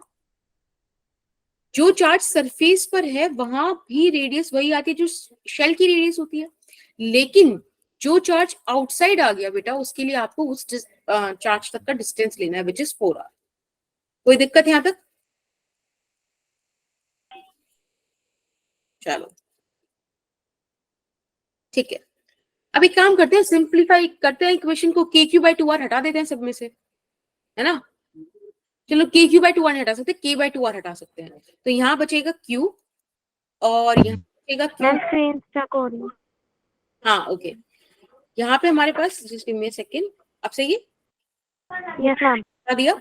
जो चार्ज सरफेस पर है वहां भी रेडियस वही आती है जो शेल की रेडियस होती है, लेकिन जो चार्ज आउटसाइड आ गया बेटा, उसके लिए आपको उस चार्ज तक का डिस्टेंस लेना है, विच इज 4R। कोई दिक्कत यहां तक? चलो ठीक है, अब एक काम करते हैं, सिंप्लीफाई करते हैं इक्वेशन को, KQ/2R हटा देते हैं सब में से, है ना? चलो KQ/2R नहीं हटा सकते, K/2R हटा सकते हैं। तो यहाँ बचेगा Q और यहाँ बचेगा Q। स्क्रीन स्टक हो रही है। हाँ ओके, यहाँ पे हमारे पास just give me a second, अब सही है? Yes ma'am. हटा दिया,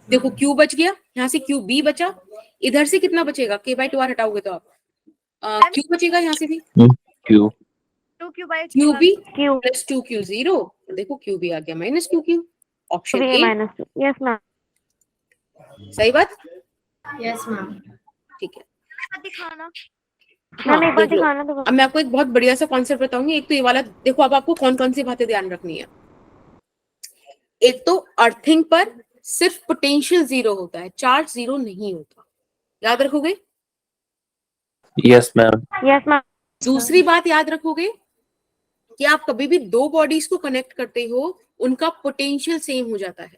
देखो Q बच गया, यहाँ से QB बचा, इधर से कितना बचेगा? K/2R हटाओगे तो आप Q बचेगा यहाँ से भी, क्यों? QB Q प्लस 2Q 0, देखो QB आ गया -2Q, option A. -2 yes ma'am. सही बात? Yes ma'am. ठीक है, दिखाना हाँ, मैम, एक बार देख लो। दिखाना तो। अब मैं आपको एक बहुत बढ़िया सा कॉन्सेप्ट बताऊंगी। एक तो ये वाला देखो, अब आपको कौन कौन सी बातें ध्यान रखनी है। एक तो अर्थिंग पर सिर्फ पोटेंशियल 0 होता है, चार्ज 0 नहीं होता, याद रखोगे? Yes ma'am. Yes ma'am. दूसरी बात याद रखोगे कि आप कभी भी दो बॉडीज को कनेक्ट करते हो, उनका पोटेंशियल सेम हो जाता है,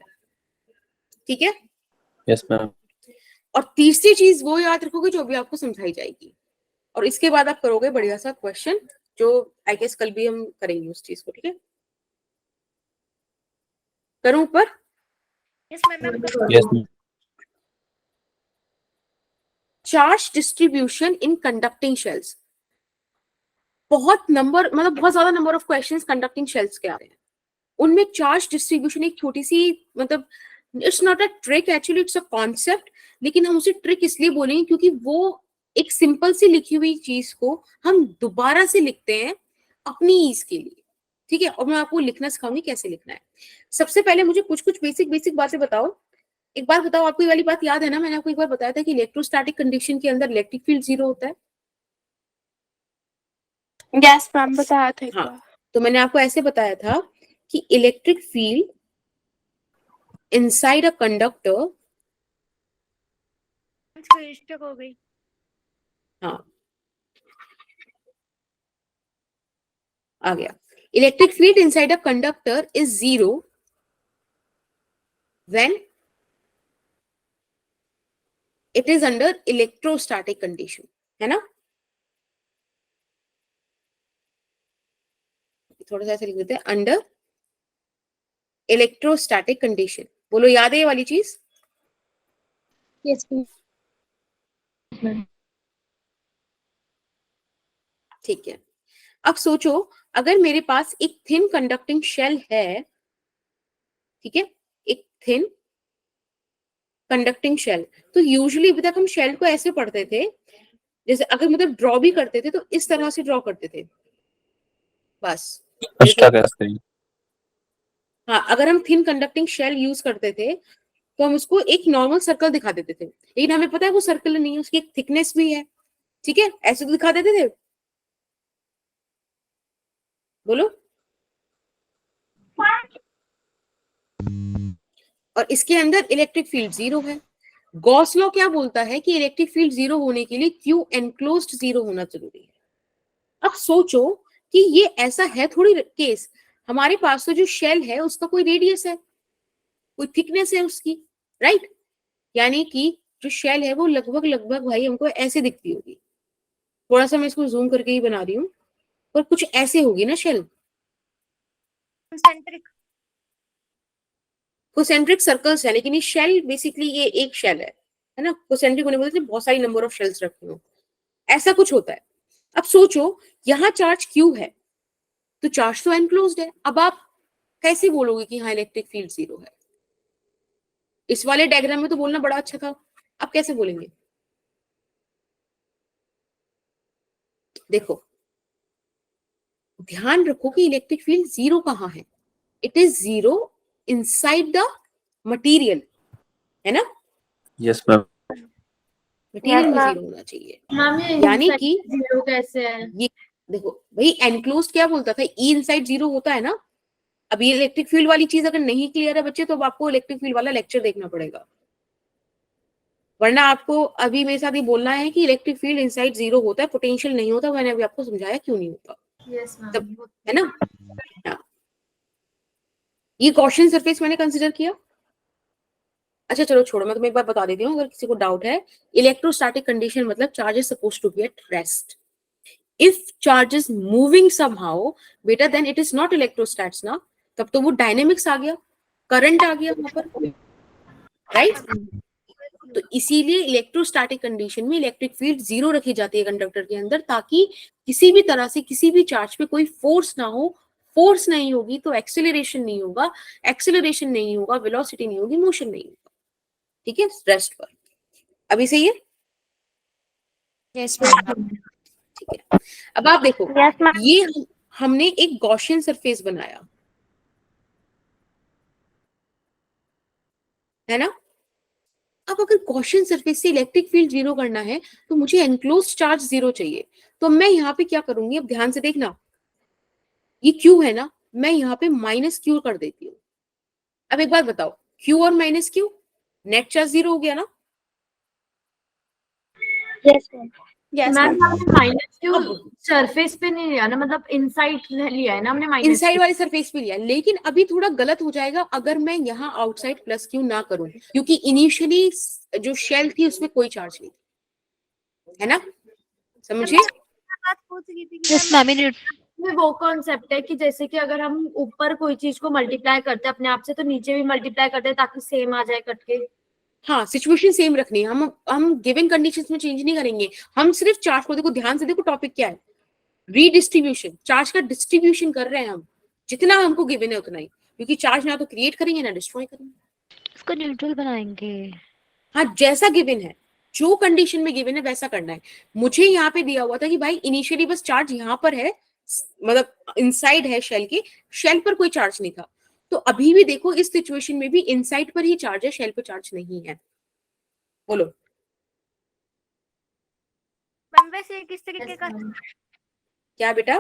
ठीक है? Yes ma'am. और तीसरी चीज वो याद रखोगे जो अभी आपको समझाई जाएगी, और इसके बाद आप करोगे बढ़िया सा क्वेश्चन, जो आई गेस कल भी हम करेंगे उस चीज को, ठीक है? करूं ऊपर? Yes ma'am. Yes ma'am. Charge distribution in conducting shells. बहुत ज्यादा number of questions conducting shells के आ रहे हैं, उनमें चार्ज डिस्ट्रीब्यूशन एक छोटी सी, मतलब it's not a trick actually, it's a concept, लेकिन हम उसे ट्रिक इसलिए बोलेंगे क्योंकि वो एक सिंपल सी लिखी हुई चीज को हम दोबारा से लिखते हैं अपनी ईज के लिए, ठीक है? और मैं आपको लिखना सिखाऊंगी कैसे लिखना है। सबसे पहले मुझे कुछ बेसिक बातें बताओ। एक बार बताओ, आपको ये वाली बात याद है ना? मैंने आपको एक बार बताया था कि इलेक्ट्रोस्टैटिक कंडीशन के अंदर इलेक्ट्रिक फील्ड 0 होता है। यस मैम, बताया था एक हाँ, बार। तो मैंने आपको ऐसे बताया था कि electric field inside a conductor, mistake हो गई। हाँ आ गया, electric field inside a conductor is 0 when it is under electrostatic condition, है ना? थोड़ा सा ऐसे लिख देते हैं, अंडर इलेक्ट्रोस्टैटिक कंडीशन। बोलो, याद है ये वाली चीज? Yes, ठीक है। अब सोचो, अगर मेरे पास एक थिन कंडक्टिंग शेल है, ठीक है, एक थिन कंडक्टिंग शेल, तो यूजुअली अभी तक हम शेल को ऐसे पढ़ते थे, जैसे अगर मतलब ड्रॉ भी करते थे तो इस तरह से ड्रॉ करते थे बस। एक्स्ट्रा कैसे? हाँ, अगर हम थिन कंडक्टिंग शेल यूज करते थे तो हम उसको एक नॉर्मल सर्कल दिखा देते थे, लेकिन हमें पता है वो सर्कल नहीं है, उसकी एक थिकनेस भी है, ठीक है? ऐसे तो दिखा देते थे। बोलो। और इसके अंदर इलेक्ट्रिक फील्ड 0 है। गॉस लॉ क्या बोलता है कि इलेक्ट्रिक फील्ड 0 होने के लिए क्यू एनक्लोज्ड 0 होना जरूरी है। अब सोचो कि ये ऐसा है थोड़ी केस, हमारे पास तो जो शेल है उसका कोई रेडियस है, कोई थिकनेस है उसकी, राइट? यानी कि जो शेल है वो लगभग भाई हमको ऐसे दिखती होगी। थोड़ा सा मैं इसको जूम करके ही बना रही हूँ, पर कुछ ऐसे होगी ना शेल। कोसेंट्रिक सर्कल्स है, लेकिन ये शेल बेसिकली ये एक शेल है ना? कोसेंट्रिक होने बोलते बहुत सारी नंबर ऑफ शेल्स रखी हो, ऐसा कुछ होता है। अब सोचो, यहाँ चार्ज क्यू है तो चार्ज तो एनक्लोज्ड है। अब आप कैसे बोलोगे कि हाँ इलेक्ट्रिक फील्ड 0 है? इस वाले डायग्राम में तो बोलना बड़ा अच्छा था, आप कैसे बोलेंगे? देखो, ध्यान रखो कि इलेक्ट्रिक फील्ड 0 कहाँ है। It is 0 inside the material, है ना? Yes ma'am. मटीरियल Yes, में ma'am. 0 होना चाहिए। मैम ये यानी inside कि zero कैसे है? ये देखो भाई, एनक्लोज्ड क्या बोलता था? ई इनसाइड 0 होता है ना। अब ये इलेक्ट्रिक फील्ड वाली चीज अगर नहीं क्लियर है बच्चे, तो अब आपको इलेक्ट्रिक फील्ड वाला लेक्चर देखना पड़ेगा, वरना आपको अभी मेरे साथ ये बोलना है कि इलेक्ट्रिक फील्ड इनसाइड 0 होता है, पोटेंशियल नहीं होता। मैंने अभी आपको समझाया क्यों नहीं होता, यस तब, मैम। है ना? हाँ। ये गॉसियन सरफेस मैंने कंसिडर किया। अच्छा चलो छोड़ो, मैं तुम्हें एक बार बता देती हूँ अगर किसी को डाउट है। इलेक्ट्रोस्टैटिक कंडीशन मतलब charge is supposed to be at rest. If charge is moving somehow, बेटा then it is not electrostatics ना, तब तो वो डायनेमिक्स आ गया, करंट आ गया वहां पर, राइट? तो इसीलिए इलेक्ट्रोस्टैटिक कंडीशन में इलेक्ट्रिक फील्ड 0 रखी जाती है कंडक्टर के अंदर, ताकि किसी भी तरह से किसी भी चार्ज पे कोई फोर्स ना हो। फोर्स नहीं होगी तो एक्सेलरेशन नहीं होगा, एक्सेलरेशन नहीं होगा वेलोसिटी नहीं होगी, मोशन नहीं होगा, ठीक है? रेस्ट पर। अभी सही है? Yes ma'am. ठीक है। अब आप देखो, Yes, ma'am. ये हमने एक गॉसियन सरफेस बनाया है ना। अब अगर गॉसियन सरफेस से इलेक्ट्रिक फील्ड 0 करना है तो मुझे एनक्लोज्ड चार्ज 0 चाहिए। तो मैं यहाँ पे क्या करूंगी, अब ध्यान से देखना, ये क्यू है ना, मैं यहाँ पे माइनस क्यू कर देती हूँ। अब एक बात बताओ, क्यू और माइनस क्यू, नेट चार्ज 0 हो गया ना? Yes ma'am. Yes ma'am ma'am. हमने माइनस क्यू अब सरफेस पे नहीं लिया ना, मतलब इनसाइड लिया है ना हमने माइनस इनसाइड वाली सरफेस पे लिया, लेकिन अभी थोड़ा गलत हो जाएगा अगर मैं यहाँ आउटसाइड प्लस क्यू ना करूं, क्योंकि इनिशियली जो शेल थी उसमें कोई चार्ज नहीं था, है ना, समझे? बात पूछ रही थी कि यस मैम मैम में वो कॉन्सेप्ट है कि जैसे कि अगर हम ऊपर कोई चीज को मल्टीप्लाई करते हैं अपने आप से, तो नीचे भी मल्टीप्लाई करते हैं ताकि सेम आ जाए कट के। हाँ, सिचुएशन सेम रखनी है, हम गिवन कंडीशंस में चेंज नहीं करेंगे, हम सिर्फ चार्ज को, देखो ध्यान से देखो टॉपिक क्या है, रीडिस्ट्रीब्यूशन, चार्ज का डिस्ट्रीब्यूशन कर रहे हैं हम, जितना हमको गिवन है उतना ही, क्योंकि चार्ज ना तो क्रिएट करेंगे ना डिस्ट्रॉय करेंगे, इसको न्यूट्रल बनाएंगे। हाँ जैसा गिवन है, जो कंडीशन में गिवन है वैसा करना है। मुझे यहाँ पे दिया हुआ था कि भाई इनिशियली बस चार्ज यहाँ पर है, मतलब इनसाइड है शेल के, शेल पर कोई चार्ज नहीं था, तो अभी भी देखो इस सिचुएशन में भी इनसाइड पर ही चार्ज है, शेल पर चार्ज नहीं है। बोलो मैम वैसे किस तरीके का क्या बेटा?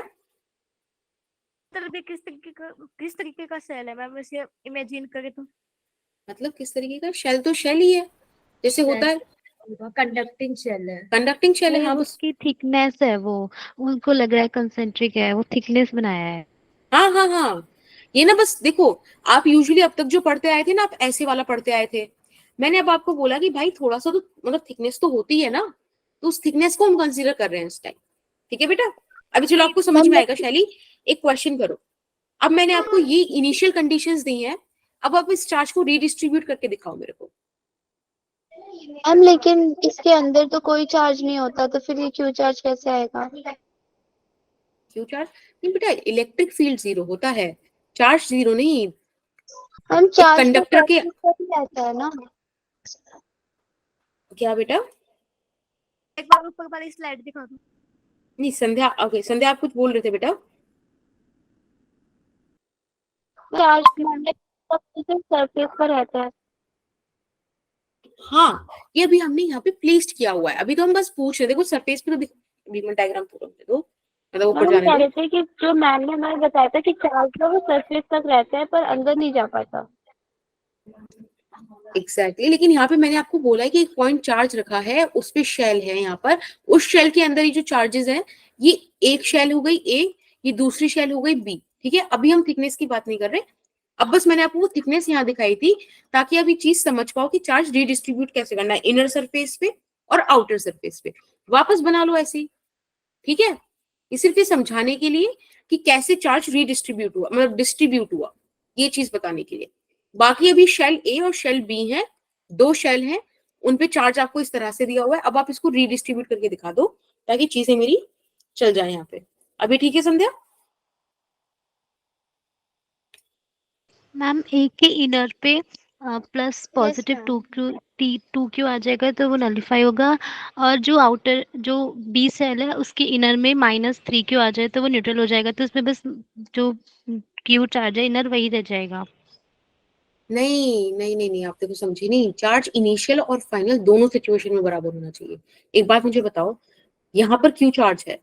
किस तरीके का सेल है मैम, वैसे इमेजिन करें तो? मतलब किस तरीके का? शेल तो शेल ही है, जैसे होता है कंडक्टिंग शेल है, कंडक्टिंग शेल है। हाँ बस, उसकी थिकनेस है, वो उनको लग रहा है कंसेंट्रिक है, वो थिकनेस बनाया है। हाँ हाँ हाँ, ये ना बस देखो, आप यूजुअली अब तक जो पढ़ते आए थे ना, आप ऐसे वाला पढ़ते आए थे, मैंने अब आपको बोला कि भाई थोड़ा सा तो मतलब थिकनेस तो होती है ना, तो उस थिकनेस को हम कंसीडर कर रहे हैं इस टाइम, ठीक है बेटा? अभी चलो आपको समझ में आएगा। शैली एक क्वेश्चन करो, अब मैंने आपको ये इनिशियल कंडीशंस दी हैं, अब आप इस चार्ज को रीडिस्ट्रीब्यूट करके दिखाओ मेरे को। मैम लेकिन इसके अंदर तो कोई चार्ज नहीं होता, तो फिर ये क्यू चार्ज कैसे आएगा? क्यों चार्ज नहीं बेटा, इलेक्ट्रिक फील्ड जीरो होता है, चार्ज जीरो नहीं। हम चार्ज कंडक्टर के रहता है ना। क्या बेटा? एक बार ऊपर वाली स्लाइड दिखा दो। नहीं संध्या, ओके संध्या आप कुछ बोल रहे थे बेटा? चार्ज सरफेस पर रहता है। हाँ, ये अभी हमने यहाँ पे प्लेस्ड किया हुआ है, अभी तो हम बस पूछ रहे, देखो सरफेस पे तो अभी मैं डायग्राम पूरा दे दो, मतलब ऊपर हम जाने कह दो। रहे थे कि जो मैम ने हमें बताया था कि चार्ज का वो सरफेस तक रहता है पर अंदर नहीं जा पाता। एग्जैक्टली, लेकिन यहाँ पे मैंने आपको बोला है कि एक पॉइंट चार्ज रखा है, उस पे शेल है, यहाँ पर उस शेल के अंदर ये जो चार्जेस हैं, ये एक शेल हो गई ए, ये दूसरी शेल हो गई बी, ठीक है? अभी हम थिकनेस की बात नहीं कर रहे, अब बस मैंने आपको वो थिकनेस यहाँ दिखाई थी ताकि आप ये चीज समझ पाओ कि चार्ज रीडिस्ट्रीब्यूट कैसे करना है, इनर सरफेस पे और आउटर सरफेस पे। वापस बना लो ऐसे ही, ठीक है? ये सिर्फ ये समझाने के लिए कि कैसे चार्ज रीडिस्ट्रीब्यूट हुआ, मतलब डिस्ट्रीब्यूट हुआ, ये चीज बताने के लिए। बाकी अभी शेल ए और शेल बी है, दो शेल हैं, उन पे चार्ज आपको इस तरह से दिया हुआ है, अब आप इसको रीडिस्ट्रीब्यूट करके दिखा दो ताकि चीजें मेरी चल जाए यहाँ पे। अभी ठीक है संध्या? मैम ए के इनर पे प्लस पॉजिटिव टू क्यू आ जाएगा तो वो नलिफाई होगा, और जो आउटर जो बी सेल है उसके इनर में -3 क्यू आ जाए तो वो न्यूट्रल हो जाएगा, तो उसमें बस जो क्यू चार्ज है इनर वही रह जाएगा। नहीं नहीं नहीं नहीं, आप देखो समझे नहीं, चार्ज इनिशियल और फाइनल दोनों सिचुएशन में बराबर होना चाहिए। एक बात मुझे बताओ, यहाँ पर क्यू चार्ज है,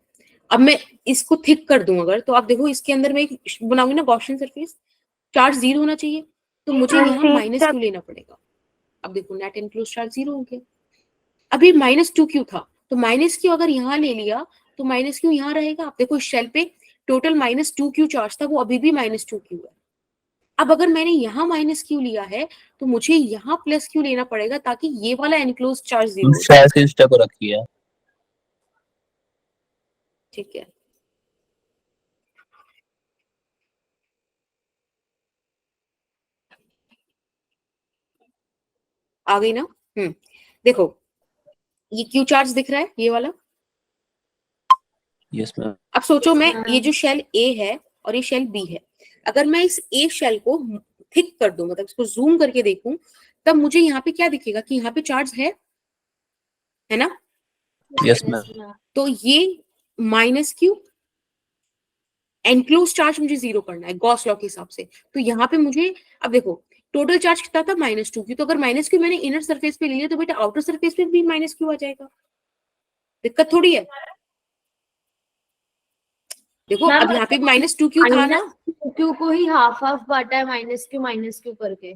अब मैं इसको थिक कर दूं अगर, तो आप देखो इसके अंदर मैं एक बनाऊंगी ना गॉसियन सरफेस, चार्ज जीरो होना चाहिए, तो मुझे यहाँ माइनस क्यू लेना पड़ेगा। अब देखो नेट इनक्लोज चार्ज जीरो हो गया, अभी -2 क्यू था, तो माइनस क्यू अगर यहाँ ले लिया तो माइनस क्यू यहाँ रहेगा। आप देखो शेल पे टोटल -2 क्यू चार्ज था, वो अभी भी -2 क्यू है। अब अगर मैंने यहाँ -q लिया है तो मुझे यहाँ +q लेना पड़ेगा ताकि ये वाला एनक्लोज चार्ज जीरो हो जाए। शायद से इंस्टा को रखी है। ठीक है, आ गई ना? देखो ये q चार्ज दिख रहा है, ये वाला। Yes ma'am. अब सोचो मैं ये जो शेल A है और ये शेल B है, अगर मैं इस A शेल को थिक कर दूं, मतलब इसको जूम करके देखूं, तब मुझे यहाँ पे क्या दिखेगा कि यहाँ पे चार्ज है ना? Yes ma'am. तो ये -q, एनक्लोज चार्ज मुझे जीरो करना है गॉस लॉ के हिसाब से, तो यहाँ पे मुझे, अब देखो टोटल चार्ज कितना था -2 तो अगर -q मैंने इनर सरफेस पे ले लिया तो बेटा आउटर सरफेस पे भी -q आ जाएगा, दिक्कत थोड़ी है। देखो अब यहाँ पे -2q था ना, क्यू को ही हाफ हाफ बांटा है माइनस क्यू करके।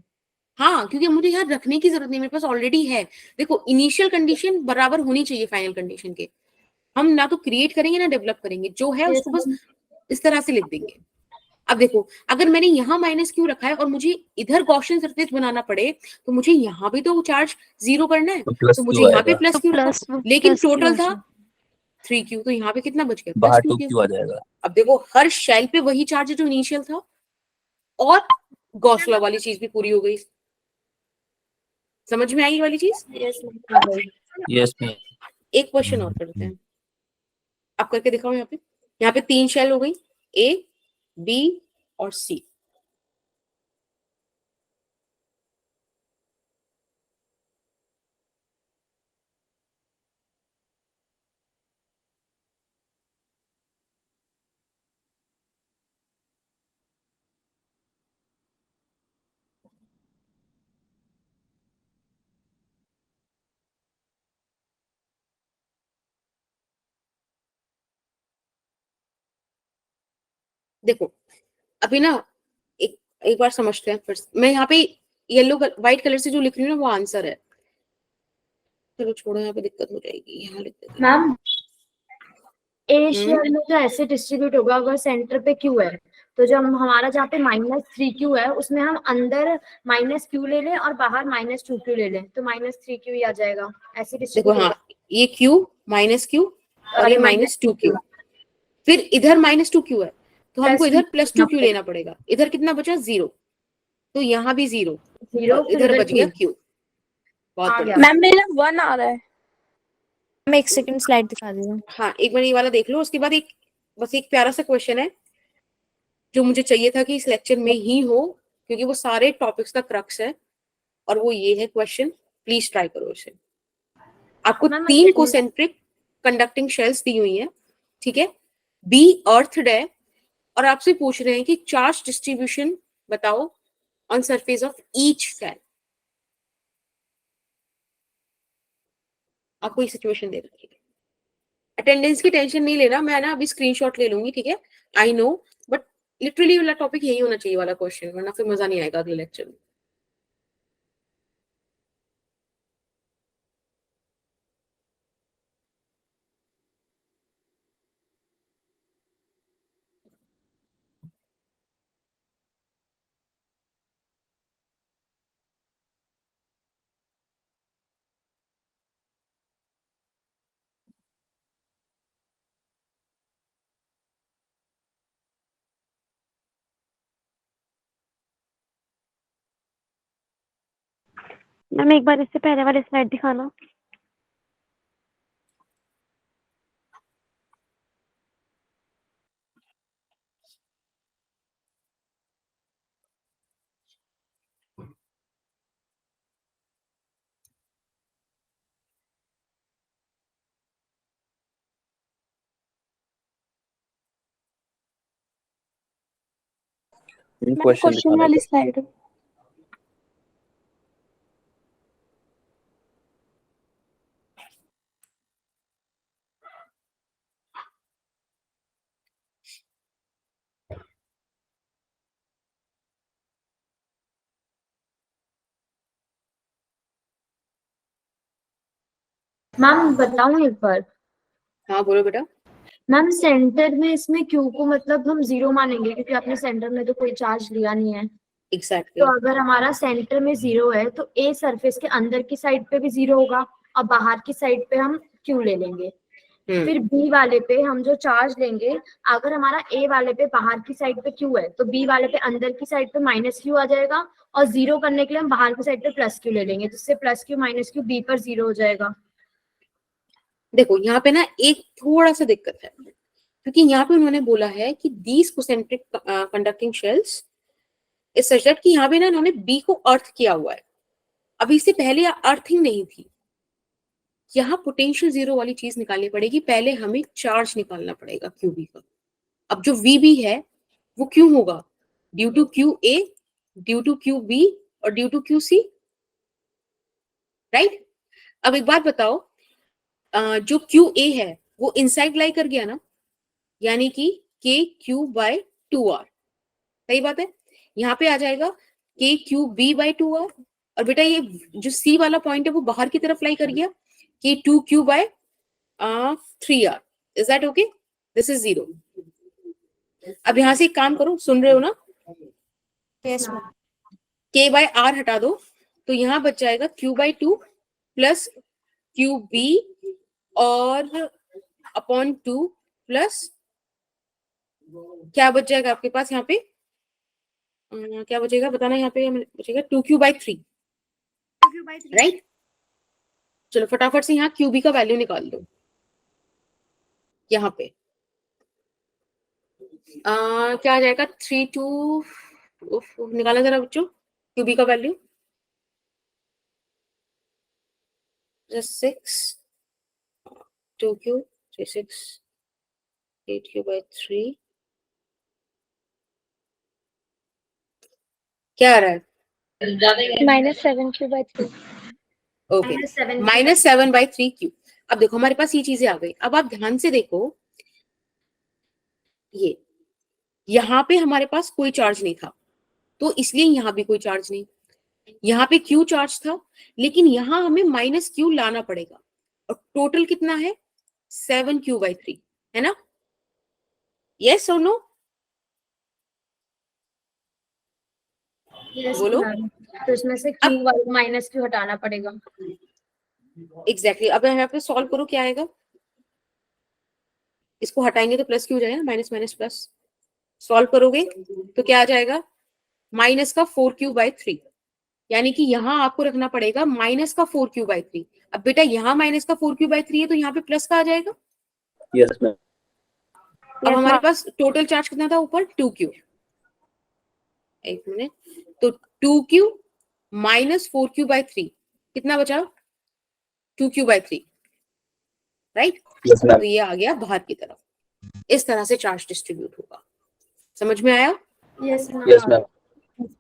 हाँ, क्योंकि मुझे यहाँ रखने की जरूरत नहीं, मेरे पास ऑलरेडी है। देखो इनिशियल कंडीशन बराबर होनी चाहिए फाइनल कंडीशन के। हम ना तो क्रिएट करेंगे ना डेवलप करेंगे, जो है Yes, उसको बस इस तरह से लिख देंगे। अब देखो अगर मैंने यहाँ माइनस क्यू रखा है और मुझे इधर गॉसियन सरफेस बनाना पड़े तो मुझे यहाँ भी तो चार्ज 0 करना है, तो प्लस तो मुझे क्यू यहाँ पे आएगा, प्लस तो क्यू रखा, प्लस लेकिन प्लस क्यू टोटल आ था जाएगा। 3 क्यू, तो यहाँ पे कितना बच गया? बाहर प्लस 2 2 क्यू आ जाएगा। अब देखो हर शेल पे वही चार्ज है जो इनिशियल था, और गॉस लॉ वाली चीज भी पूरी हो गई। समझ में आई ये वाली चीज? yes, ma'am. Yes ma'am. एक क्वेश्चन और करते हैं, आप करके दिखाओ। यहाँ पे 3 शेल हो गई, ए, बी और सी। देखो अभी ना एक एक बार समझते हैं फिर। मैं यहाँ पे येलो व्हाइट कलर से जो लिख रही हूँ ना वो आंसर है। चलो छोड़ो, यहाँ पे दिक्कत हो जाएगी, यहाँ लिख देते हैं। मैम ए शेयर में जो ऐसे डिस्ट्रीब्यूट होगा, अगर सेंटर पे क्यू है तो जो हमारा जहाँ पे -3q है उसमें हम अंदर -q ले लें और बाहर -2q ले लें तो -3q ही आ जाएगा। ऐसे देखो डिस्ट्रीब्यूट हाँ, होगा। ये क्यू -q और ये -2q, फिर इधर -2q है तो हमको इधर +2q लेना पड़ेगा। इधर कितना बचा? 0, तो यहाँ भी 0 0 और इधर बच गया q। बहुत आ बढ़िया। गया। मैम मेरा 1 आ रहा है। मैं एक सेकंड स्लाइड दिखा दी हूँ। हाँ एक बार ये वाला देख लो, उसके बाद बस एक प्यारा सा क्वेश्चन है जो मुझे चाहिए था कि इस लेक्चर में ही हो, क्योंकि वो सारे टॉपिक्स का क्रक्स है, और वो ये है क्वेश्चन। प्लीज ट्राई करो इसे। आपको 3 कोसेंट्रिक कंडक्टिंग शेल्स दी हुई है, ठीक है, बी अर्थड है, और आपसे पूछ रहे हैं कि चार्ज डिस्ट्रीब्यूशन बताओ on surface of each shell. आपको ये सिचुएशन दे रखी है। अटेंडेंस की टेंशन नहीं लेना, मैं ना अभी स्क्रीनशॉट ले लूंगी, ठीक है? आई नो, बट लिटरली वाला टॉपिक यही होना चाहिए वाला क्वेश्चन, वरना फिर मजा नहीं आएगा अगले लेक्चर में। मैम एक बार इससे पहले वाली स्लाइड दिखाना। क्वेश्चन क्वेश्चन वाली स्लाइड। मैम बताऊं एक बार? हाँ बोलो बेटा। मैम सेंटर में इसमें क्यू को मतलब हम 0 मानेंगे क्योंकि आपने सेंटर में तो कोई चार्ज लिया नहीं है। एग्जैक्टली। तो अगर हमारा सेंटर में 0 है तो ए सरफेस के अंदर की साइड पे भी 0 होगा और बाहर की साइड पे हम क्यू ले लेंगे। फिर बी वाले पे हम जो चार्ज लेंगे, अगर हमारा ए वाले पे बाहर की साइड पे क्यू है तो बी वाले पे अंदर की साइड पे -q आ जाएगा, और 0 करने के लिए हम बाहर की साइड पे +q ले लेंगे, जिससे +q -q बी पर 0 हो जाएगा। देखो यहाँ पे ना एक थोड़ा सा दिक्कत है, क्योंकि यहाँ पे उन्होंने बोला है कि these concentric conducting shells is such that, कि यहाँ पे ना इन्होंने बी को अर्थ किया हुआ है। अब इससे पहले अर्थिंग नहीं थी, यहाँ पोटेंशियल 0 वाली चीज निकालनी पड़ेगी। पहले हमें चार्ज निकालना पड़ेगा क्यूबी का। अब जो वीबी है वो क्यों होगा? Due to Q A, due to Q B और due to Q c, right? अब एक बात बताओ, जो क्यू ए है वो इनसाइड लाई कर गया ना, यानी कि के क्यू बाय 2r, सही बात है। यहाँ पे आ जाएगा k cube b by 2r, और बेटा ये जो c वाला पॉइंट है वो बाहर की तरफ लाई कर गया, k 2 cube by 3r. Is that okay? This is 0. अब यहां से एक काम करो, सुन रहे हो ना? Yes ma'am. k by r हटा दो, तो यहाँ बच जाएगा q by 2 plus Q b और अपॉन 2 प्लस क्या बच जाएगा आपके पास यहाँ पे? क्या बचेगा बताना, यहाँ पे बचेगा 2q by 3, राइट? चलो फटाफट से यहाँ QB का वैल्यू निकाल दो यहाँ पे. क्या आ जाएगा? 3 2, निकाला जरा बच्चों QB का वैल्यू. 6 2q 6 8q by 3 क्या आ रहा है? -7q/3. Okay, -7/3q. अब देखो हमारे पास ये चीजें आ गई. अब आप ध्यान से देखो, ये यहाँ पे हमारे पास कोई चार्ज नहीं था, तो इसलिए यहाँ भी कोई चार्ज नहीं. यहाँ पे Q चार्ज था, लेकिन यहाँ हमें -q लाना पड़ेगा, और टोटल कितना है? 7q/3, है ना? यस और नो? बोलो. तो इसमें से q माइनस q हटाना पड़ेगा. एग्जैक्टली. अब यहाँ पे सॉल्व करो, क्या आएगा? इसको हटाएंगे तो प्लस q हो जाएगा ना, माइनस माइनस प्लस. सॉल्व करोगे तो क्या आ जाएगा? माइनस का 4q/3, यानी कि यहाँ आपको रखना पड़ेगा माइनस का 4q/3. अब बेटा यहाँ माइनस का 4q/3 है, तो यहाँ पे प्लस का आ जाएगा. Yes ma'am. अब हमारे पास टोटल चार्ज कितना था ऊपर? 2q. एक मिनट, तो 2q माइनस 4q/3 कितना बचा? 2q/3, right? Yes ma'am. तो ये आ गया बाहर की तरफ. इस तरह से चार्ज डिस्ट्रीब्यूट होगा. समझ में आया? Yes yes ma'am.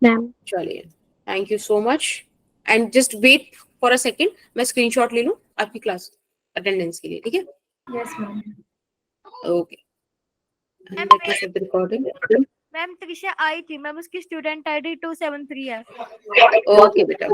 मैम. चलिए, thank you so much. And just wait for a second, मैं स्क्रीनशॉट ले लूं आपकी क्लास अटेंडेंस के लिए, ठीक है? Yes ma'am. Okay. Recording. Ma'am Trisha आई थी मैम, उसकी स्टूडेंट आईडी 273 है. ओके बेटा.